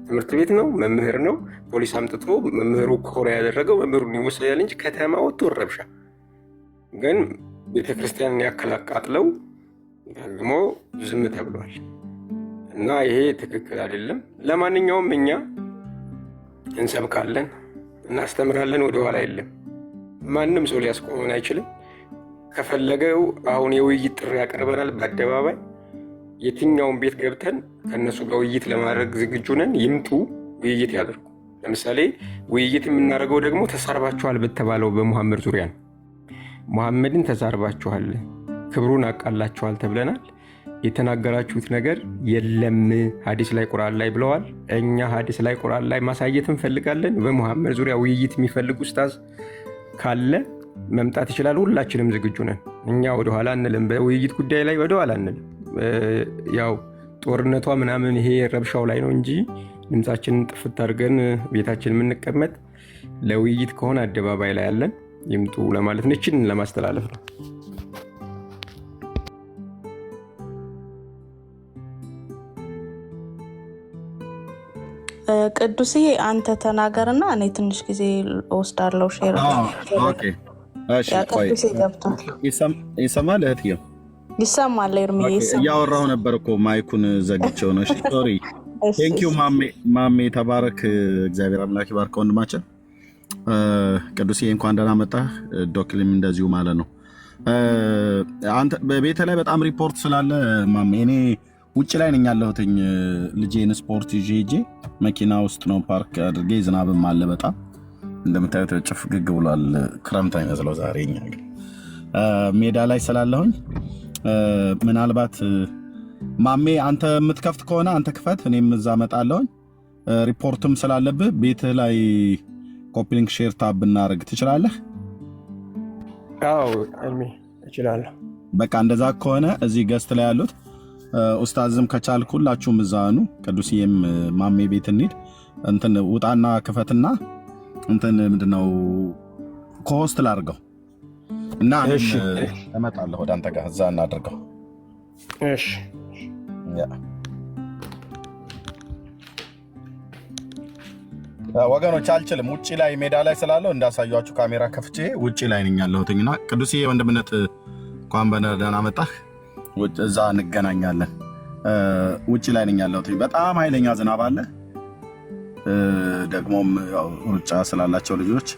ትምህርት ቤት ነው፣ መምህር ነው። ፖሊስ አምጥቶ መምህሩ ኮራ ያደረገው መምህሩን ይወስዳል እንጂ ከተማ ወጥቶ ረብሻ። ግን ቤተክርስቲያንን ያክል አቃጥለው ደግሞ ዝም ተብሏል። እና ይሄ ትክክል አይደለም። ለማንኛውም እኛ እንሰብካለን፣ እናስተምራለን፣ ወደኋላ የለም። ማንም ሰው ሊያስቆመን አይችልም። ከፈለገው አሁን የውይይት ጥሪ ያቀርበናል በአደባባይ። የትኛውን ቤት ገብተን ከእነሱ ጋር ውይይት ለማድረግ ዝግጁ ነን። ይምጡ፣ ውይይት ያደርጉ። ለምሳሌ ውይይት የምናደርገው ደግሞ ተሳርባችኋል በተባለው በሙሐመድ ዙሪያ ነው። ሙሐመድን ተሳርባችኋል፣ ክብሩን አቃላችኋል ተብለናል። የተናገራችሁት ነገር የለም ሐዲስ ላይ ቁርአን ላይ ብለዋል። እኛ ሐዲስ ላይ ቁርአን ላይ ማሳየት እንፈልጋለን። በሙሐመድ ዙሪያ ውይይት የሚፈልግ ኡስታዝ ካለ መምጣት ይችላል። ሁላችንም ዝግጁ ነን። እኛ ወደኋላ አንልም። በውይይት ጉዳይ ላይ ወደኋላ አንልም። ያው ጦርነቷ ምናምን ይሄ ረብሻው ላይ ነው እንጂ ድምፃችንን ጥፍት አድርገን ቤታችን የምንቀመጥ ለውይይት ከሆነ አደባባይ ላይ ያለን ይምጡ ለማለት ነው። እችን ለማስተላለፍ ነው። ቅዱስዬ አንተ ተናገርና እኔ ትንሽ ጊዜ ወስዳለሁ። ሼር ቅዱሴ ገብቷል። ይሰማል? እህትዬ ይሰማል? ኤርሚዬ እያወራሁ ነበር እኮ ማይኩን ዘግቼው ነው። ሶሪ። ቴንኪው ማሜ ተባረክ። እግዚአብሔር አምላክ ይባርክ ወንድማችን። ቅዱሴ እንኳን ደህና መጣህ። ዶክሊም እንደዚሁ ማለት ነው። አንተ በቤተ ላይ በጣም ሪፖርት ስላለ ማሜ እኔ ውጭ ላይ ነኝ ያለሁትኝ። ልጄን ስፖርት ይዤ ሄጄ መኪና ውስጥ ነው ፓርክ አድርጌ። ዝናብም አለ በጣም እንደምታዩት ጭፍ ግግ ብሏል። ክረምት አይመስለው ዛሬ። እኛ ግን ሜዳ ላይ ስላለሁኝ ምናልባት ማሜ አንተ የምትከፍት ከሆነ አንተ ክፈት፣ እኔም እዛ እመጣለሁኝ። ሪፖርትም ስላለብህ ቤትህ ላይ ኮፒ ሊንክ ሼር ታብ ብናደርግ ትችላለህ? አዎ እችላለሁ። በቃ እንደዛ ከሆነ እዚህ ገስት ላይ ያሉት ኡስታዝም ከቻልኩ ሁላችሁም እዛ ኑ። ቅዱስዬም ማሜ ቤት እንሂድ። እንትን ውጣና ክፈትና እንትን ምንድነው ኮሆስት ላድርገው እና እመጣለሁ ወደ አንተ ጋር እዛ እናድርገው። እሺ ወገኖች አልችልም። ውጪ ላይ ሜዳ ላይ ስላለው እንዳሳያችሁ ካሜራ ከፍቼ ውጪ ላይ ነኝ ያለሁትና ቅዱስዬ ወንድምነት እንኳን በደህና መጣህ። እዛ እንገናኛለን። ውጪ ላይ ነኝ ያለሁት። በጣም ኃይለኛ ዝናብ አለ። ደግሞም ሩጫ ስላላቸው ልጆች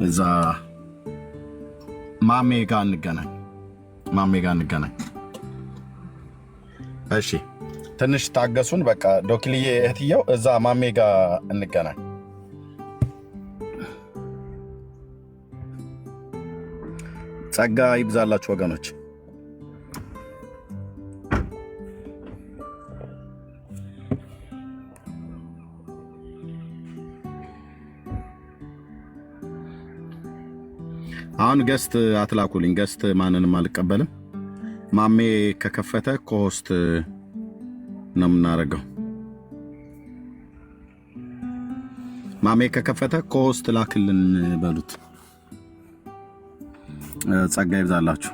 እዛ ማሜ ጋር እንገናኝ። እሺ ትንሽ ታገሱን። በቃ ዶክልዬ እህትየው እዛ ማሜ ጋር እንገናኝ። ጸጋ ይብዛላችሁ ወገኖች። አሁን ገስት አትላኩልኝ። ገስት ማንንም አልቀበልም። ማሜ ከከፈተ ኮሆስት ነው የምናደርገው። ማሜ ከከፈተ ኮሆስት ላክልን በሉት። ጸጋ ይብዛላችሁ።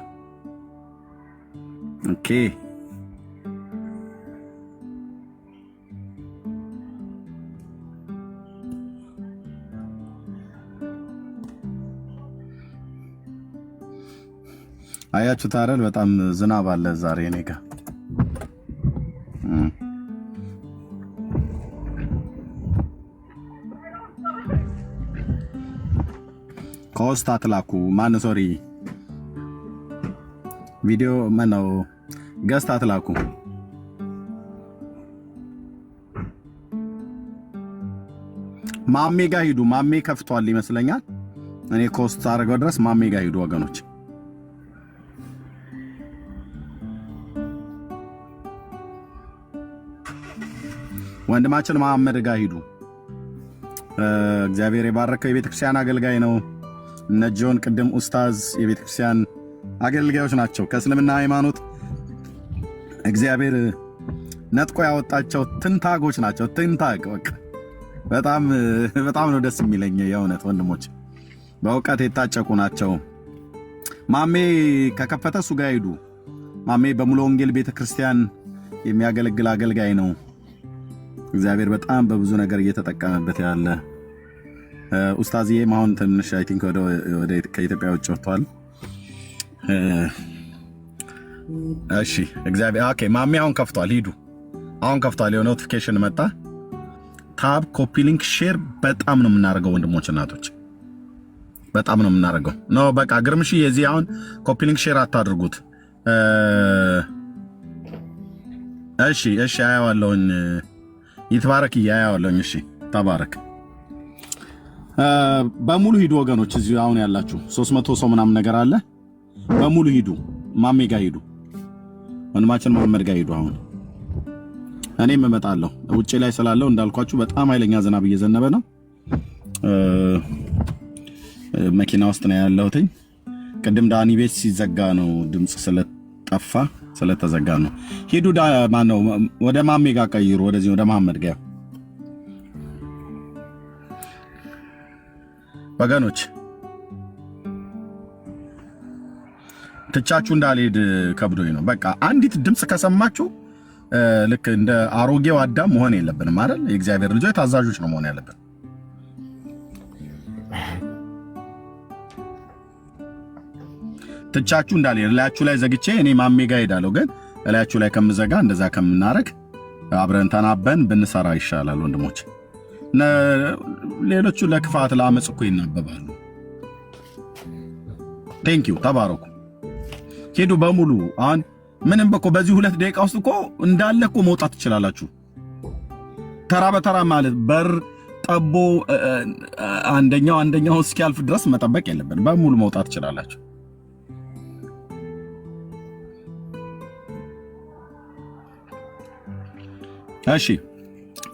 ኦኬ አያችሁ ታረል በጣም ዝናብ አለ ዛሬ እኔ ጋር። ኮስት አትላኩ። ማን ሶሪ ቪዲዮ ማነው ገስት አትላኩ። ማሜ ጋር ሂዱ። ማሜ ከፍቷል ይመስለኛል። እኔ ኮስት አድርገው ድረስ ማሜ ጋር ሂዱ ወገኖች። ወንድማችን መሐመድ ጋር ሂዱ። እግዚአብሔር የባረከው የቤተክርስቲያን አገልጋይ ነው። እነ ጆን ቅድም ኡስታዝ የቤተክርስቲያን አገልጋዮች ናቸው። ከእስልምና ሃይማኖት እግዚአብሔር ነጥቆ ያወጣቸው ትንታጎች ናቸው። ትንታግ በቃ በጣም ነው ደስ የሚለኝ የእውነት ወንድሞች፣ በእውቀት የታጨቁ ናቸው። ማሜ ከከፈተ እሱ ጋር ሂዱ። ማሜ በሙሉ ወንጌል ቤተክርስቲያን የሚያገለግል አገልጋይ ነው። እግዚአብሔር በጣም በብዙ ነገር እየተጠቀመበት ያለ ኡስታዝዬም አሁን ትንሽ አይ ቲንክ ወደ ከኢትዮጵያ ውጭ ወጥቷል። እሺ እግዚአብሔር ኦኬ። ማሜ አሁን ከፍቷል። ሂዱ። አሁን ከፍቷል። የኖቲፊኬሽን መጣ። ታብ ኮፒ ሊንክ ሼር በጣም ነው የምናደርገው ወንድሞች እናቶች፣ በጣም ነው የምናደርገው። ኖ በቃ ግርምሽ የዚህ አሁን ኮፒ ሊንክ ሼር አታድርጉት። እሺ አያዋለሁኝ። ይትባረክ አያዋለሁኝ። እሺ ተባረክ። በሙሉ ሂዱ ወገኖች፣ እዚሁ አሁን ያላችሁ 300 ሰው ምናምን ነገር አለ። በሙሉ ሂዱ፣ ማሜ ጋር ሂዱ፣ ወንድማችን መሐመድ ጋር ሂዱ። አሁን እኔም እመጣለሁ። ውጪ ላይ ስላለው እንዳልኳችሁ በጣም ኃይለኛ ዝናብ እየዘነበ ነው። መኪና ውስጥ ነው ያለሁትኝ። ቅድም ዳኒ ቤት ሲዘጋ ነው ድምጽ ስለጠፋ ስለተዘጋ ነው። ሂዱ ማነው ወደ ማሜ ጋር ቀይሩ፣ ወደዚህ ወደ መሐመድ ጋር ወገኖች። ትቻችሁ እንዳልሄድ ከብዶኝ ነው። በቃ አንዲት ድምጽ ከሰማችሁ ልክ እንደ አሮጌው አዳም መሆን የለብንም አይደል? የእግዚአብሔር ልጆች ታዛዦች ነው መሆን ያለብን። ትቻችሁ እንዳልሄድ እላያችሁ ላይ ዘግቼ እኔ ማሜ ጋር ሄዳለሁ። ግን እላያችሁ ላይ ከምዘጋ እንደዛ ከምናረግ አብረን ተናበን ብንሰራ ይሻላል ወንድሞች። ሌሎቹ ለክፋት ለአመፅ እኮ ይናበባሉ። ቴንኪው ተባረኩ። ሄዱ በሙሉ። አሁን ምንም እኮ በዚህ 2 ደቂቃ ውስጥ እኮ እንዳለ እኮ መውጣት ትችላላችሁ። ተራ በተራ ማለት በር ጠቦ አንደኛው እስኪያልፍ ድረስ መጠበቅ የለብን። በሙሉ መውጣት ትችላላችሁ። እሺ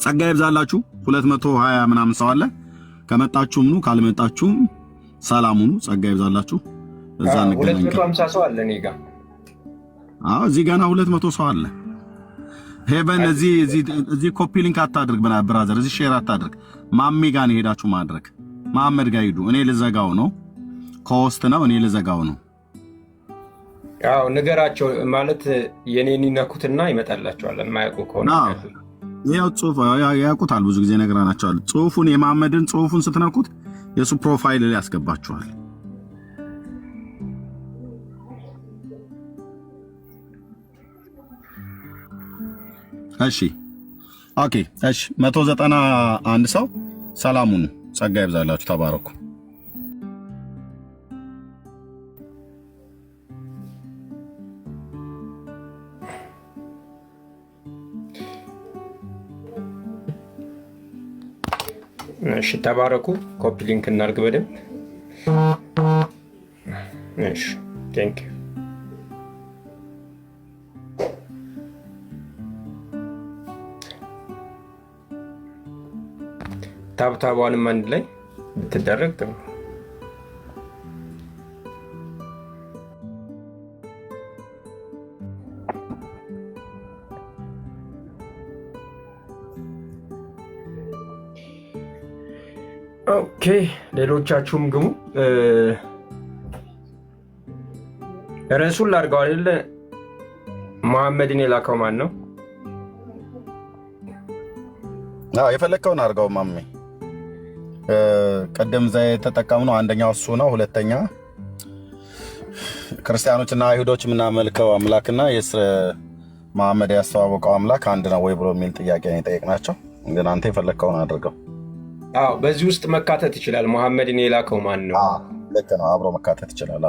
ጸጋ ይብዛላችሁ። 220 ምናምን ሰው አለ። ከመጣችሁም ኑ ካልመጣችሁም ሰላም ሁኑ። ጸጋ ይብዛላችሁ። እዛ እንገናኝ። 250 ሰው አለ እኔ ጋር። እዚህ ገና 200 ሰው አለ። ሄቨን እዚህ ኮፒ ሊንክ አታድርግ ብራዘር፣ እዚህ ሼር አታድርግ። ማሜ ጋር ነው ሄዳችሁ ማድረግ። መሐመድ ጋር ሂዱ። እኔ ልዘጋው ነው፣ ኮስት ነው። እኔ ልዘጋው ነው። ያው ነገራቸው ማለት የኔን ይነኩትና ይመጣላቸዋል። የማያውቁ ከሆነ ያው ጽሁፍ ያውቁታል። ብዙ ጊዜ ነግራናቸዋል። ጽሁፉን የመሐመድን ጽሁፉን ስትነኩት የሱ ፕሮፋይል ላይ ያስገባችኋል። እሺ ኦኬ። እሺ 191 ሰው ሰላሙን ጸጋ ይብዛላችሁ። ተባረኩ። እሺ ተባረኩ። ኮፒ ሊንክ እናድርግ በደንብ። እሺ ቴንክ ዩ። ታብታቧንም አንድ ላይ ብትደረግ ጥሩ። ኦኬ ሌሎቻችሁም ግቡ። ርዕሱን ላድርገው አይደለ? መሐመድን የላከው ማን ነው? የፈለግከውን አድርገው ማሜ። ቀደም ዛ የተጠቀምነው አንደኛው እሱ ነው። ሁለተኛ ክርስቲያኖችና አይሁዶች የምናመልከው አምላክና መሐመድ ያስተዋወቀው አምላክ አንድ ነው ወይ ብሎ የሚል ጥያቄ ነው የጠየቅናቸው። ግን አንተ የፈለግከውን አድርገው። በዚህ ውስጥ መካተት ይችላል። መሐመድን የላከው ማን ነው? ልክ ነው፣ አብሮ መካተት ይችላል።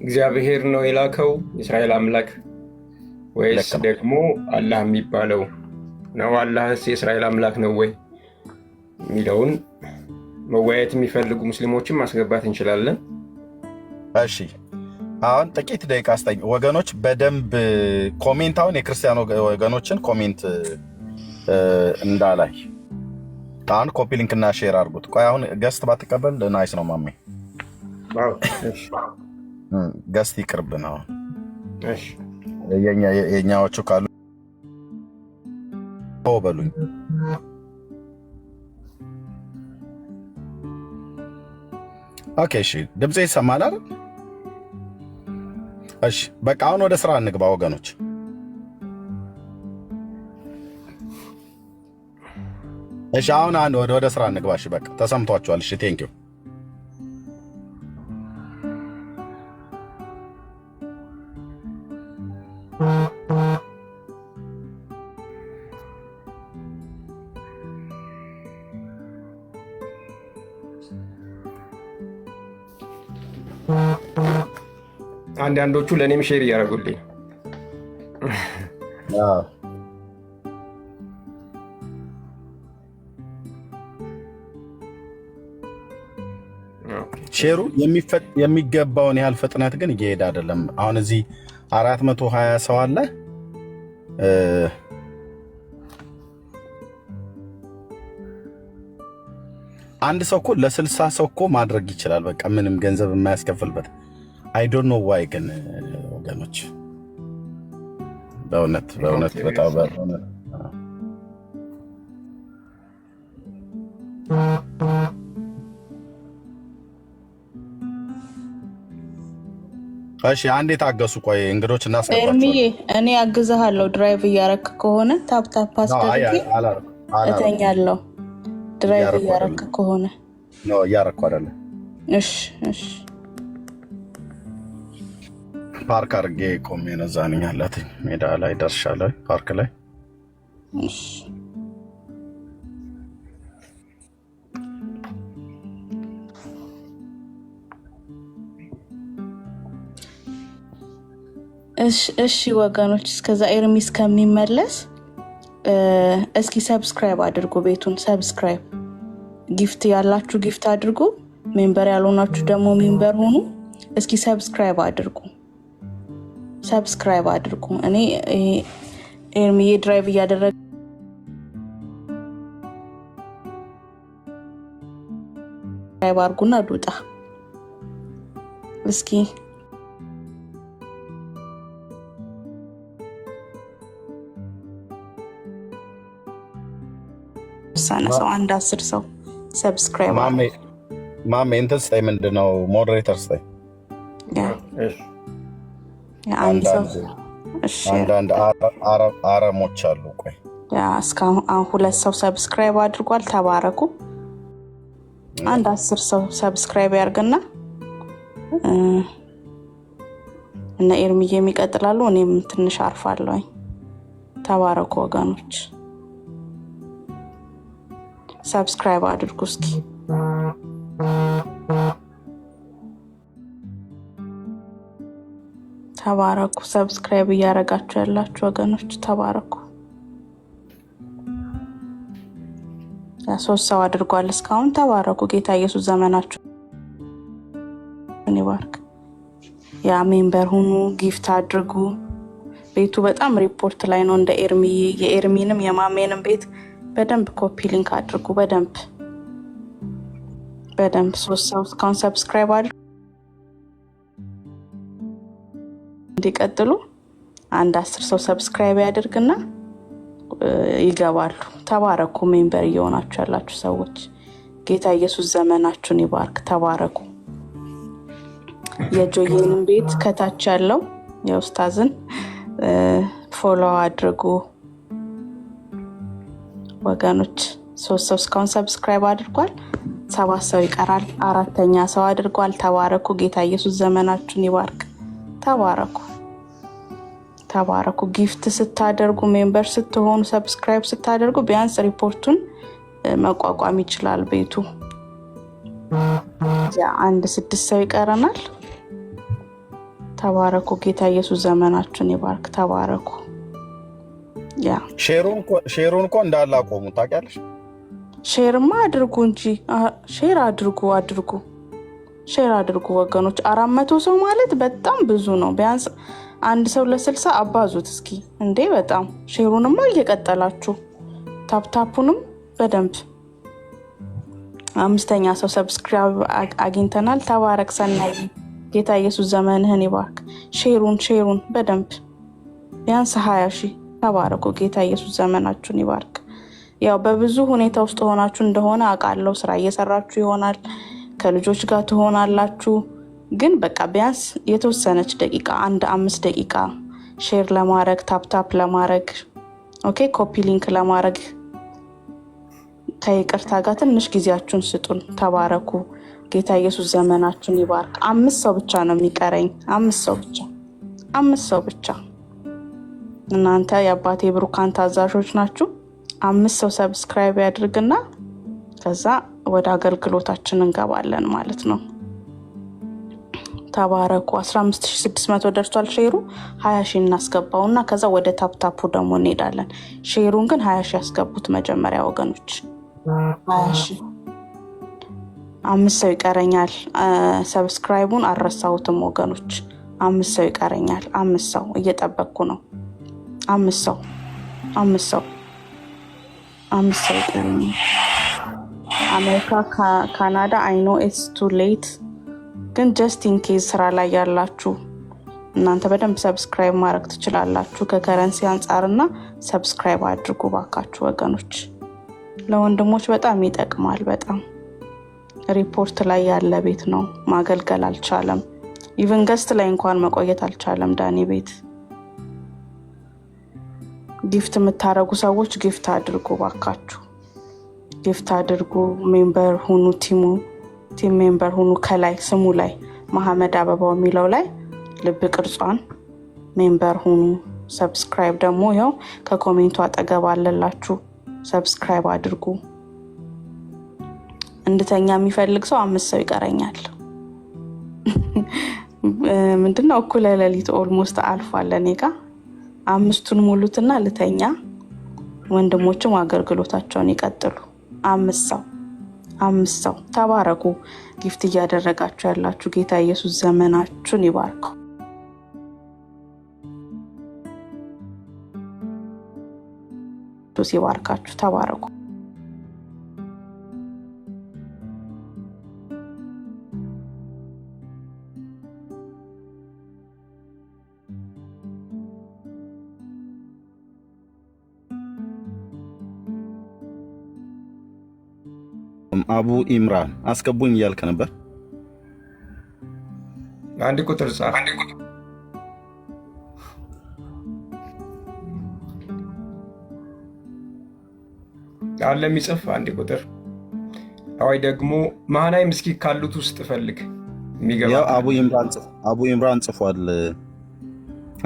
እግዚአብሔር ነው የላከው የእስራኤል አምላክ ወይስ ደግሞ አላህ የሚባለው ነው? አላህስ የእስራኤል አምላክ ነው ወይ የሚለውን መወያየት የሚፈልጉ ሙስሊሞችን ማስገባት እንችላለን። እሺ አሁን ጥቂት ደቂቃ አስጠኝ ወገኖች፣ በደንብ ኮሜንት። አሁን የክርስቲያን ወገኖችን ኮሜንት እንዳላይ አሁን ኮፒ ሊንክ እና ሼር አድርጉት። ቆይ አሁን ገስት ባትቀበል ናይስ ነው ማሜ። ገስት ይቅርብን። አሁን የኛዎቹ ካሉ በሉኝ። ኦኬ እሺ፣ ድምጼ ይሰማል አይደል? እሺ በቃ አሁን ወደ ስራ እንግባ ወገኖች። እሺ አሁን ወደ ስራ እንግባ። እሺ በቃ ተሰምቷችኋል። እሺ ቴንኪው። አንዳንዶቹ ለእኔም ሼር እያደረጉልኝ ሼሩ የሚገባውን ያህል ፍጥነት ግን እየሄደ አይደለም። አሁን እዚህ 420 ሰው አለ። አንድ ሰው እኮ ለ60 ሰው እኮ ማድረግ ይችላል። በቃ ምንም ገንዘብ የማያስከፍልበት። አይ ዶንት ኖ ዋይ ግን ወገኖች በእውነት በጣም በእውነት እሺ አንዴ ታገሱ። ቆይ እንግዶች እናስገባቸው። ኤርሚዬ እኔ አግዝሃለሁ። ድራይቭ እያረክ ከሆነ ታፕ አስደርጌ እተኛለሁ። ድራይቭ እያረክ ከሆነ ነው እያረኩ አይደለ? እሺ ፓርክ አድርጌ ቆሜ ነው እዛ ነኝ ያለሁት። ሜዳ ላይ ደርሻለሁ። ፓርክ ላይ እሺ እሺ ወገኖች እስከዛ ኤርሚ እስከሚመለስ እስኪ ሰብስክራይብ አድርጉ። ቤቱን ሰብስክራይብ፣ ጊፍት ያላችሁ ጊፍት አድርጉ። ሜምበር ያልሆናችሁ ደግሞ ሜምበር ሁኑ። እስኪ ሰብስክራይብ አድርጉ። እኔ ኤርሚ ድራይቭ እያደረገ ሰብስክራይብ አድርጉና ዱጣ እስኪ ሰው አንድ 10 ሰው ሰብስክራይብ ማሜ እንትን ስታይ ምንድነው ሞዴሬተር ስታይ አንዳንድ አረሞች አሉ። ቆይ እስካሁን 2 ሰው ሰብስክራይብ አድርጓል። ተባረኩ። አንድ 10 ሰው ሰብስክራይብ ያርግና እና ኤርሚዬ የሚቀጥላሉ። እኔም ትንሽ አርፋለሁ። ተባረኩ ወገኖች። ሰብስክራይብ አድርጉ እስኪ። ተባረኩ። ሰብስክራይብ እያረጋችሁ ያላችሁ ወገኖች ተባረኩ። 3 ሰው አድርጓል እስካሁን። ተባረኩ። ጌታ ኢየሱስ ዘመናችሁን ይባርክ። ያ ሜምበር ሁኑ፣ ጊፍት አድርጉ። ቤቱ በጣም ሪፖርት ላይ ነው እንደ ኤርሚ። የኤርሚንም የማሜንም ቤት በደንብ ኮፒ ሊንክ አድርጉ። በደንብ 3 ሰው እስካሁን ሰብስክራይብ አድርጉ እንዲቀጥሉ። አንድ 10 ሰው ሰብስክራይብ ያድርግና ይገባሉ። ተባረኩ። ሜምበር እየሆናችሁ ያላችሁ ሰዎች ጌታ ኢየሱስ ዘመናችሁን ይባርክ። ተባረኩ። የጆይንም ቤት ከታች ያለው የኡስታዝን ፎሎ አድርጉ ወገኖች። 3 ሰው እስካሁን ሰብስክራይብ አድርጓል። 7 ሰው ይቀራል። 4ኛ ሰው አድርጓል። ተባረኩ። ጌታ ኢየሱስ ዘመናችሁን ይባርክ። ተባረኩ። ጊፍት ስታደርጉ፣ ሜምበር ስትሆኑ፣ ሰብስክራይብ ስታደርጉ ቢያንስ ሪፖርቱን መቋቋም ይችላል ቤቱ። አንድ 6 ሰው ይቀረናል። ተባረኩ። ጌታ ኢየሱስ ዘመናችሁን ይባርክ። ተባረኩ። ሼሩን እኮ እንዳላቆሙ ታውቂያለሽ። ሼርማ አድርጉ እንጂ ሼር አድርጉ ወገኖች። 400 ሰው ማለት በጣም ብዙ ነው። ቢያንስ አንድ ሰው ለ60 አባዙት እስኪ እንዴ! በጣም ሼሩንማ እየቀጠላችሁ ታፕታፑንም በደንብ። 5ኛ ሰው ሰብስክራይብ አግኝተናል። ተባረክ ሰናይ። ጌታ ኢየሱስ ዘመንህን ይባርክ። ሼሩን በደንብ ቢያንስ 20,000። ተባረኩ። ጌታ ኢየሱስ ዘመናችሁን ይባርክ። ያው በብዙ ሁኔታ ውስጥ ሆናችሁ እንደሆነ አውቃለሁ። ስራ እየሰራችሁ ይሆናል፣ ከልጆች ጋር ትሆናላችሁ። ግን በቃ ቢያንስ የተወሰነች ደቂቃ 5 ደቂቃ ሼር ለማድረግ ታፕታፕ ለማድረግ ኦኬ፣ ኮፒ ሊንክ ለማድረግ ከይቅርታ ጋር ትንሽ ጊዜያችሁን ስጡን። ተባረኩ። ጌታ ኢየሱስ ዘመናችሁን ይባርክ። 5 ሰው ብቻ ነው የሚቀረኝ። 5 ሰው ብቻ። እናንተ የአባቴ ብሩካን ታዛዦች ናችሁ። 5 ሰው ሰብስክራይብ ያድርግና ከዛ ወደ አገልግሎታችን እንገባለን ማለት ነው። ተባረኩ። 15600 ደርሷል ሼሩ። 20,000 እናስገባውና ከዛ ወደ ታፕታፑ ደግሞ እንሄዳለን። ሼሩን ግን 20,000 ያስገቡት መጀመሪያ ወገኖች። 20,000 5 ሰው ይቀረኛል። ሰብስክራይቡን አልረሳሁትም ወገኖች። 5 ሰው ይቀረኛል። 5 ሰው እየጠበቅኩ ነው። 5 ሰው ይቀረኛል። አሜሪካ፣ ካናዳ አይ ኖ ኢትስ ቱ ሌት፣ ግን ጀስት ኢን ኬዝ ስራ ላይ ያላችሁ እናንተ በደንብ ሰብስክራይብ ማድረግ ትችላላችሁ። ከከረንሲ አንጻርና ሰብስክራይብ አድርጉ ባካችሁ ወገኖች። ለወንድሞች በጣም ይጠቅማል። በጣም ሪፖርት ላይ ያለ ቤት ነው። ማገልገል አልቻለም። ኢቨን ገስት ላይ እንኳን መቆየት አልቻለም። ዳኒ ቤት ጊፍት የምታረጉ ሰዎች ጊፍት አድርጉ ባካችሁ። ጊፍት አድርጉ። ሜምበር ሁኑ። ቲም ሜምበር ሁኑ። ከላይ ስሙ ላይ መሐመድ አበባው የሚለው ላይ ልብ ቅርጿን ሜምበር ሁኑ። ሰብስክራይብ ደግሞ ይኸው ከኮሜንቱ አጠገብ አለላችሁ። ሰብስክራይብ አድርጉ። እንድተኛ የሚፈልግ ሰው 5 ሰው ይቀረኛል። ምንድነው እኩለ ሌሊት ኦልሞስት አልፏል። እኔ ጋ 5ቱን ሙሉትና ልተኛ። ወንድሞችም አገልግሎታቸውን ይቀጥሉ። 5 ሰው ተባረኩ። ጊፍት እያደረጋችሁ ያላችሁ ጌታ ኢየሱስ ዘመናችሁን ይባርከው። ሲባርካችሁ ተባረኩ። አቡ ኢምራን አስገቡኝ እያልክ ነበር። አንድ ቁጥር ጻፍ። አለ የሚጽፍ አንድ ቁጥር አይ ደግሞ ማህናይም እስኪ ካሉት ውስጥ ፈልግ የሚገባ። ያው አቡ ኢምራን ጽፏል።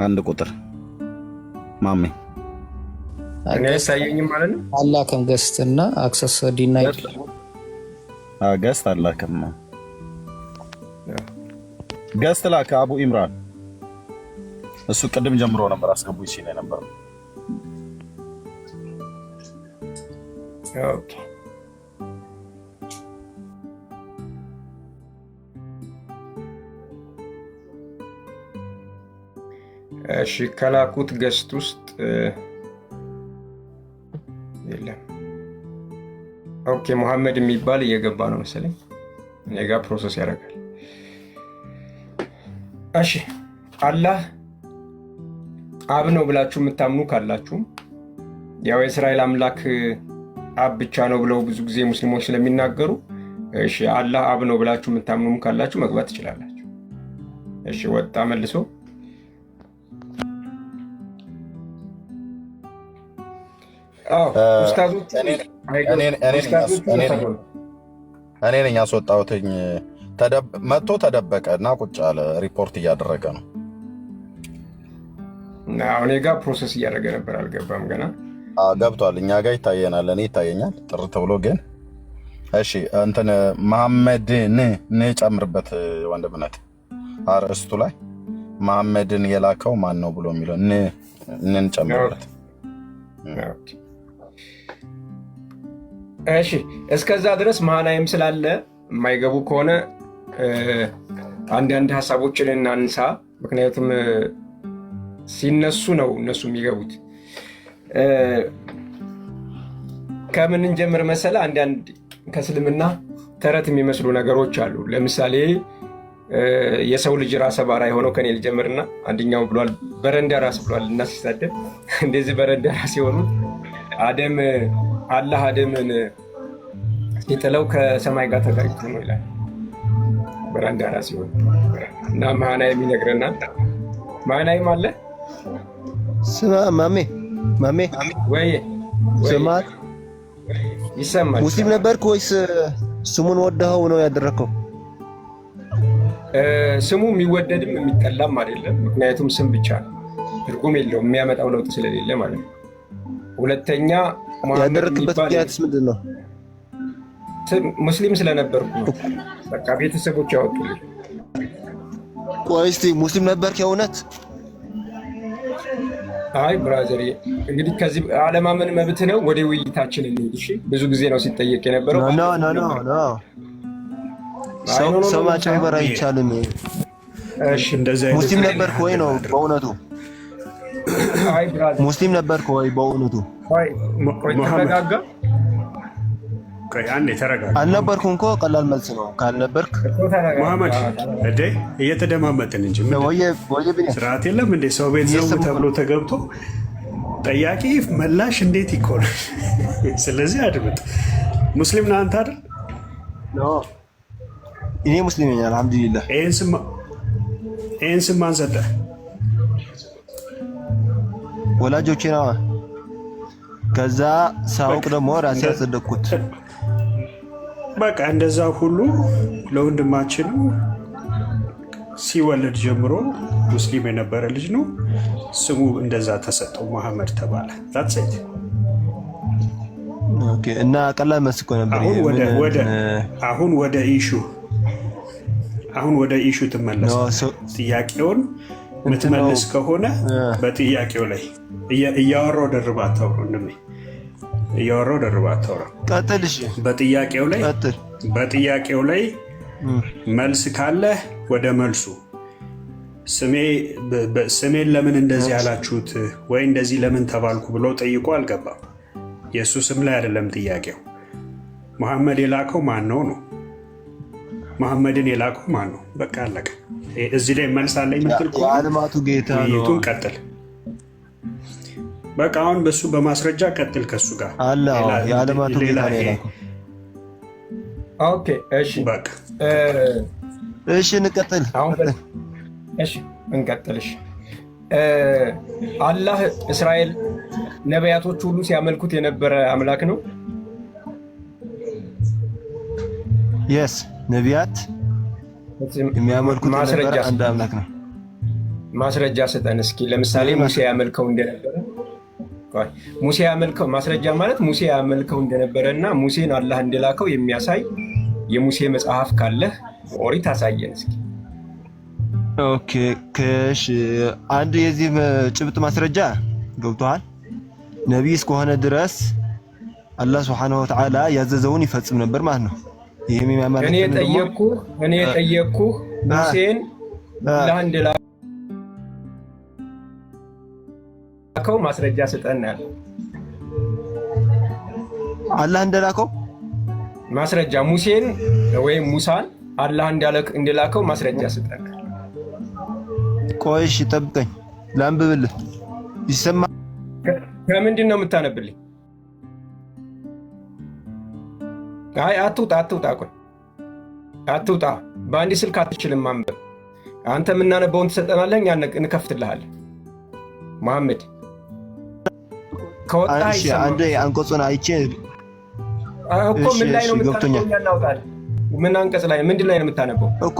አንድ ቁጥር ማሜ እኔ ሳይኝም ማለት ነው። አላከም ገስትና አክሰስ ዲናይድ ገስት አላከም። ገስት ላከ አቡ ኢምራን። እሱ ቅድም ጀምሮ ነበር አስገቡኝ ሲል ነበር። ኦኬ እሺ፣ ከላኩት ገስት ውስጥ የለም። ኦኬ መሐመድ የሚባል እየገባ ነው መሰለኝ። እኔ ጋር ፕሮሰስ ያደርጋል። እሺ አላህ አብ ነው ብላችሁ የምታምኑ ካላችሁ ያው የእስራኤል አምላክ አብ ብቻ ነው ብለው ብዙ ጊዜ ሙስሊሞች ስለሚናገሩ እሺ አላህ አብ ነው ብላችሁ የምታምኑም ካላችሁ መግባት ትችላላችሁ። እሺ ወጣ መልሶ እኔ ነኝ ያስወጣሁትኝ። መጥቶ ተደበቀ እና ቁጭ አለ። ሪፖርት እያደረገ ነው። እኔ ጋር ፕሮሰስ እያደረገ ነበር። አልገባም ገና። ገብቷል። እኛ ጋር ይታየናል። እኔ ይታየኛል ጥርት ብሎ ግን። እሺ እንትን መሐመድን ጨምርበት ወንድምነት አርእስቱ ላይ መሐመድን የላከው ማን ነው ብሎ የሚለው ጨምርበት። እሺ እስከዛ ድረስ መሃናይም ስላለ የማይገቡ ከሆነ አንዳንድ ሀሳቦችን እናንሳ። ምክንያቱም ሲነሱ ነው እነሱ የሚገቡት። ከምን እንጀምር መሰለ? አንዳንድ ከእስልምና ተረት የሚመስሉ ነገሮች አሉ። ለምሳሌ የሰው ልጅ ራሰ ባራ የሆነው ከኔ ልጀምርና አንደኛው ብሏል በረንዳ ራስ ብሏል። እና ሲሳደብ እንደዚህ በረንዳ ራስ የሆኑት አላህ አደምን ሲጥለው ከሰማይ ጋር ተጋጭቶ ነው ይላል። በረንዳ ራስ ሲሆን እና መሃናይም ይነግረናል። መሃናይም አለ ስማ ማሜ ወይ ስማት ይሰማል። ሙስሊም ነበርክ ወይስ ስሙን ወደኸው ነው ያደረከው? ስሙ የሚወደድም የሚጠላም አይደለም። ምክንያቱም ስም ብቻ ነው፣ ትርጉም የለውም፣ የሚያመጣው ለውጥ ስለሌለ ማለት ነው። ሁለተኛ ያደረክበት ምክንያትስ ምንድን ነው? ሙስሊም ስለነበርኩ ነው። በቃ ቤተሰቦች ያወጡልኝ። ቆይ እስቲ ሙስሊም ነበርክ የእውነት? አይ ብራዘር እንግዲህ ከዚህ አለማመን መብት ነው። ወደ ውይይታችን እንሂድ እሺ። ብዙ ጊዜ ነው ሲጠየቅ የነበረው። ኖ ሰው ማጭበርበር አይቻልም። እሺ እንደዚህ አይነት ሙስሊም ነበርክ ወይ ነው በእውነቱ? አይ ብራዘር ሙስሊም ነበርክ ወይ በእውነቱ? ቆይ ተረጋጋ። ቆይ አንዴ ተረጋጋ። አልነበርኩም እኮ ቀላል መልስ ነው። ካልነበርክ መሐመድ እንዴ እየተደማመጥን እንጂ ስርዓት የለም እንዴ? ሰው ቤት ዘው ተብሎ ተገብቶ ጠያቂ መላሽ እንዴት ይኮናል? ስለዚህ አድምጥ። ሙስሊም ነህ አንተ አይደል? እኔ ሙስሊም ነኝ አልሐምዱሊላህ። ይሄን ስም ማን ሰጠህ? ወላጆቼ ነው። ከዛ ሳውቅ ደግሞ ራሴ ያጸደቅኩት። በቃ እንደዛ ሁሉ ለወንድማችንም ሲወለድ ጀምሮ ሙስሊም የነበረ ልጅ ነው። ስሙ እንደዛ ተሰጠው፣ መሐመድ ተባለ። ዛትሰይት ኦኬ። እና ቀላል መልስ እኮ ነበር። አሁን ወደ ኢሹ ትመለስ። ጥያቄውን የምትመልስ ከሆነ በጥያቄው ላይ እያወራው ደርባ አታውራ ወንድሜ፣ እያወራው ደርባ አታውራ። ቀጥል። እሺ በጥያቄው ላይ መልስ ካለ ወደ መልሱ። ስሜን ለምን እንደዚህ ያላችሁት ወይ እንደዚህ ለምን ተባልኩ ብሎ ጠይቆ አልገባም። የእሱ ስም ላይ አይደለም ጥያቄው። መሐመድ የላከው ማን ነው ነው። መሐመድን የላከው ማን ነው? በቃ አለቀ። እዚህ ላይ መልስ አለ የምትል የዓለማቱ ጌታ ነው። ውይይቱን ቀጥል። በቃ አሁን በሱ በማስረጃ ቀጥል ከሱ ጋር አለ። የዓለማቱ ጌታ ነው የላከው። ኦኬ እሺ በቃ እሺ እንቀጥል። እሺ እንቀጥልሽ። አላህ እስራኤል ነቢያቶች ሁሉ ሲያመልኩት የነበረ አምላክ ነው። የስ ነቢያት የሚያመልኩት የነበረ አንድ አምላክ ነው። ማስረጃ ስጠን እስኪ። ለምሳሌ ሙሴ ያመልከው እንደነበረ ሙሴ ያመልከው ማስረጃ ማለት ሙሴ ያመልከው እንደነበረ እና ሙሴን አላህ እንደላከው የሚያሳይ የሙሴ መጽሐፍ ካለህ ኦሪት አሳየን እስኪ። ኦኬ ከሽ አንድ የዚህ ጭብጥ ማስረጃ ገብቷል። ነቢይ እስከሆነ ድረስ አላህ ሱብሓነሁ ወተዓላ ያዘዘውን ይፈጽም ነበር ማለት ነው። ይሄም የሚያመለክት እኔ ጠየቅኩህ ሙሴን አላህ እንደላከው ማስረጃ ስጠን ያለው። አላህ እንደላከው ማስረጃ ሙሴን ወይም ሙሳን አላህ እንደላከው ማስረጃ ስጠን። ቆይ እሺ ጠብቀኝ ላንብብልህ። ይሰማ ከምንድን ነው የምታነብልኝ? አይ አትውጣ። ቆይ አትውጣ። በአንድ ስልክ አትችልም ማንበብ። አንተ የምናነበውን ትሰጠናለህ፣ እኛ እንከፍትልሃለን። መሐመድ ከወጣ አንዴ አንቀጹን አይቼ እኮ ምን ላይ ነው የምታነበው? እናውጣለን። ምን አንቀጽ ላይ ምንድን ላይ ነው የምታነበው? እኮ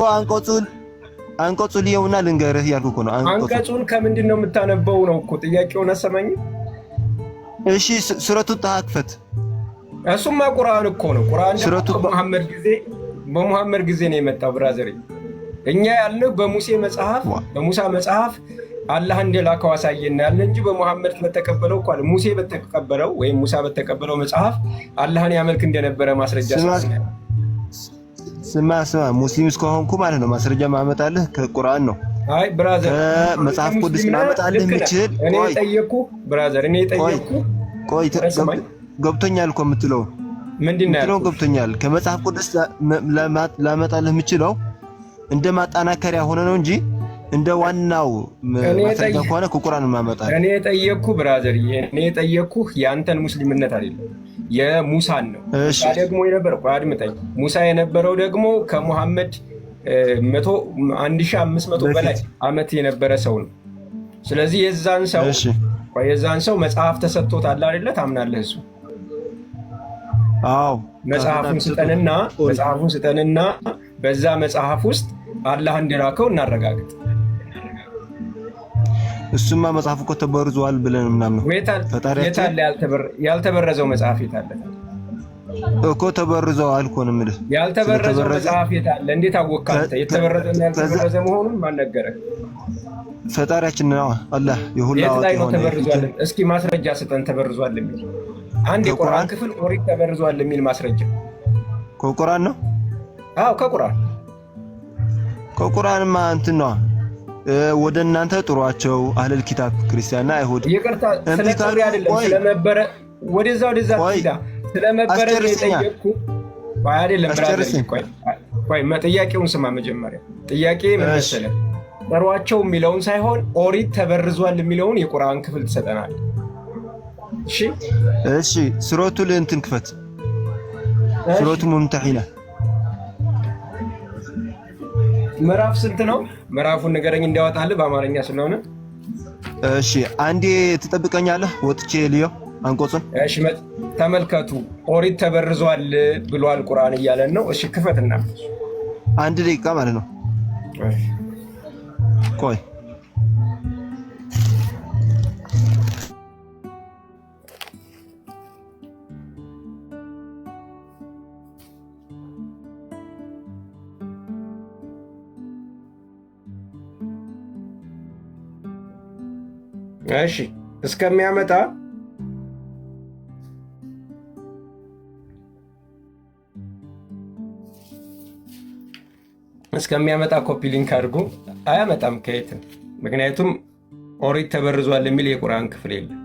አንቀጹ ሊየውና ልንገርህ ያልኩህ እኮ ነው። አንቀጹን ከምንድን ነው የምታነበው ነው እኮ ጥያቄውን አሰማኝም። እሺ ሱረቱ ጣሃ ክፈት። እሱማ ቁርአን እኮ ነው። ቁርአን በሙሐመድ ጊዜ ነው የመጣው ብራዘር። እኛ ያልነው በሙሳ መጽሐፍ አላህ እንደላከው አሳየን ያለ እንጂ በሙሐመድ በተቀበለው እኮ ሙሴ በተቀበለው ወይም ሙሳ በተቀበለው መጽሐፍ አላህን ያመልክ እንደነበረ ማስረጃ ሰጥተናል። ስማ ሙስሊም እስከሆንኩ ማለት ነው ማስረጃ ማመጣልህ ከቁርአን ነው። አይ ብራዘር መጽሐፍ ቅዱስ ማመጣልህ ምችል። እኔ ጠየቅኩህ ብራዘር፣ ቆይ ገብቶኛል እኮ የምትለው ምንድነው? ገብቶኛል። ከመጽሐፍ ቅዱስ ላመጣልህ የምችለው እንደ ማጠናከሪያ ሆነ ነው እንጂ እንደ ዋናው ማስረጃ ከሆነ ከቁርአን ማመጣልህ። እኔ ጠየቅኩህ ብራዘር፣ እኔ ጠየቅኩህ የአንተን ሙስሊምነት አይደለም የሙሳን ነው። ሙሳ ደግሞ የነበረው አድምጠኝ፣ ሙሳ የነበረው ደግሞ ከሙሐመድ 1500 በላይ ዓመት የነበረ ሰው ነው። ስለዚህ የዛን ሰው መጽሐፍ ተሰጥቶታል አይደለ? ታምናለህ? እሱ አዎ መጽሐፉን ስጠንና በዛ መጽሐፍ ውስጥ አላህ እንደላከው እናረጋግጥ። እሱማ መጽሐፉ እኮ ተበርዟል ብለን ምናምን ነው። የታለ ያልተበረዘው መጽሐፍ የታለ? እኮ ተበርዘዋል እኮ ነው የምልህ። ያልተበረዘው መጽሐፍ የት አለ? እንዴት አወቅህ አንተ? የተበረዘና ያልተበረዘ መሆኑን ማን ነገረህ? ፈጣሪያችን ነው አላህ የሁሉ አዋቂ ነው። ተበርዟል። እስኪ ማስረጃ ስጠን። ተበርዟል የሚል አንድ የቁርአን ክፍል ኦሪት ተበርዟል የሚል ማስረጃ ከቁርአን ነው? አዎ ከቁርአንማ እንትን ነው። ወደ እናንተ ጥሯቸው አህለል ኪታብ ክርስቲያንና አይሁድ። ይቅርታ ስለ ጥሪ አይደለም ስለነበረ ወደዛ ትይዳ ስለነበረ የጠየቅኩ አይደለም። ቆይ ጥያቄውን ስማ መጀመሪያ። ጥያቄ ምን መሰለህ? ጥሯቸው የሚለውን ሳይሆን ኦሪት ተበርዟል የሚለውን የቁርአን ክፍል ትሰጠናል። እሺ ሱረቱል እንትን ክፈት። ሱረቱል ሙምተሒና ምዕራፍ ስንት ነው? ምዕራፉን ንገረኝ እንዲያወጣልህ በአማርኛ ስለሆነ። እሺ አንዴ ትጠብቀኛለህ? ወጥቼ ልየው አንቆጽን። እሺ ተመልከቱ። ኦሪት ተበርዟል ብሏል ቁርአን እያለን ነው። እሺ ክፈትና አንድ ደቂቃ ማለት ነው። ቆይ እሺ እስከሚያመጣ ኮፒ ሊንክ አድርጉ። አያመጣም ከየትም። ምክንያቱም ኦሪት ተበርዟል የሚል የቁርአን ክፍል የለም።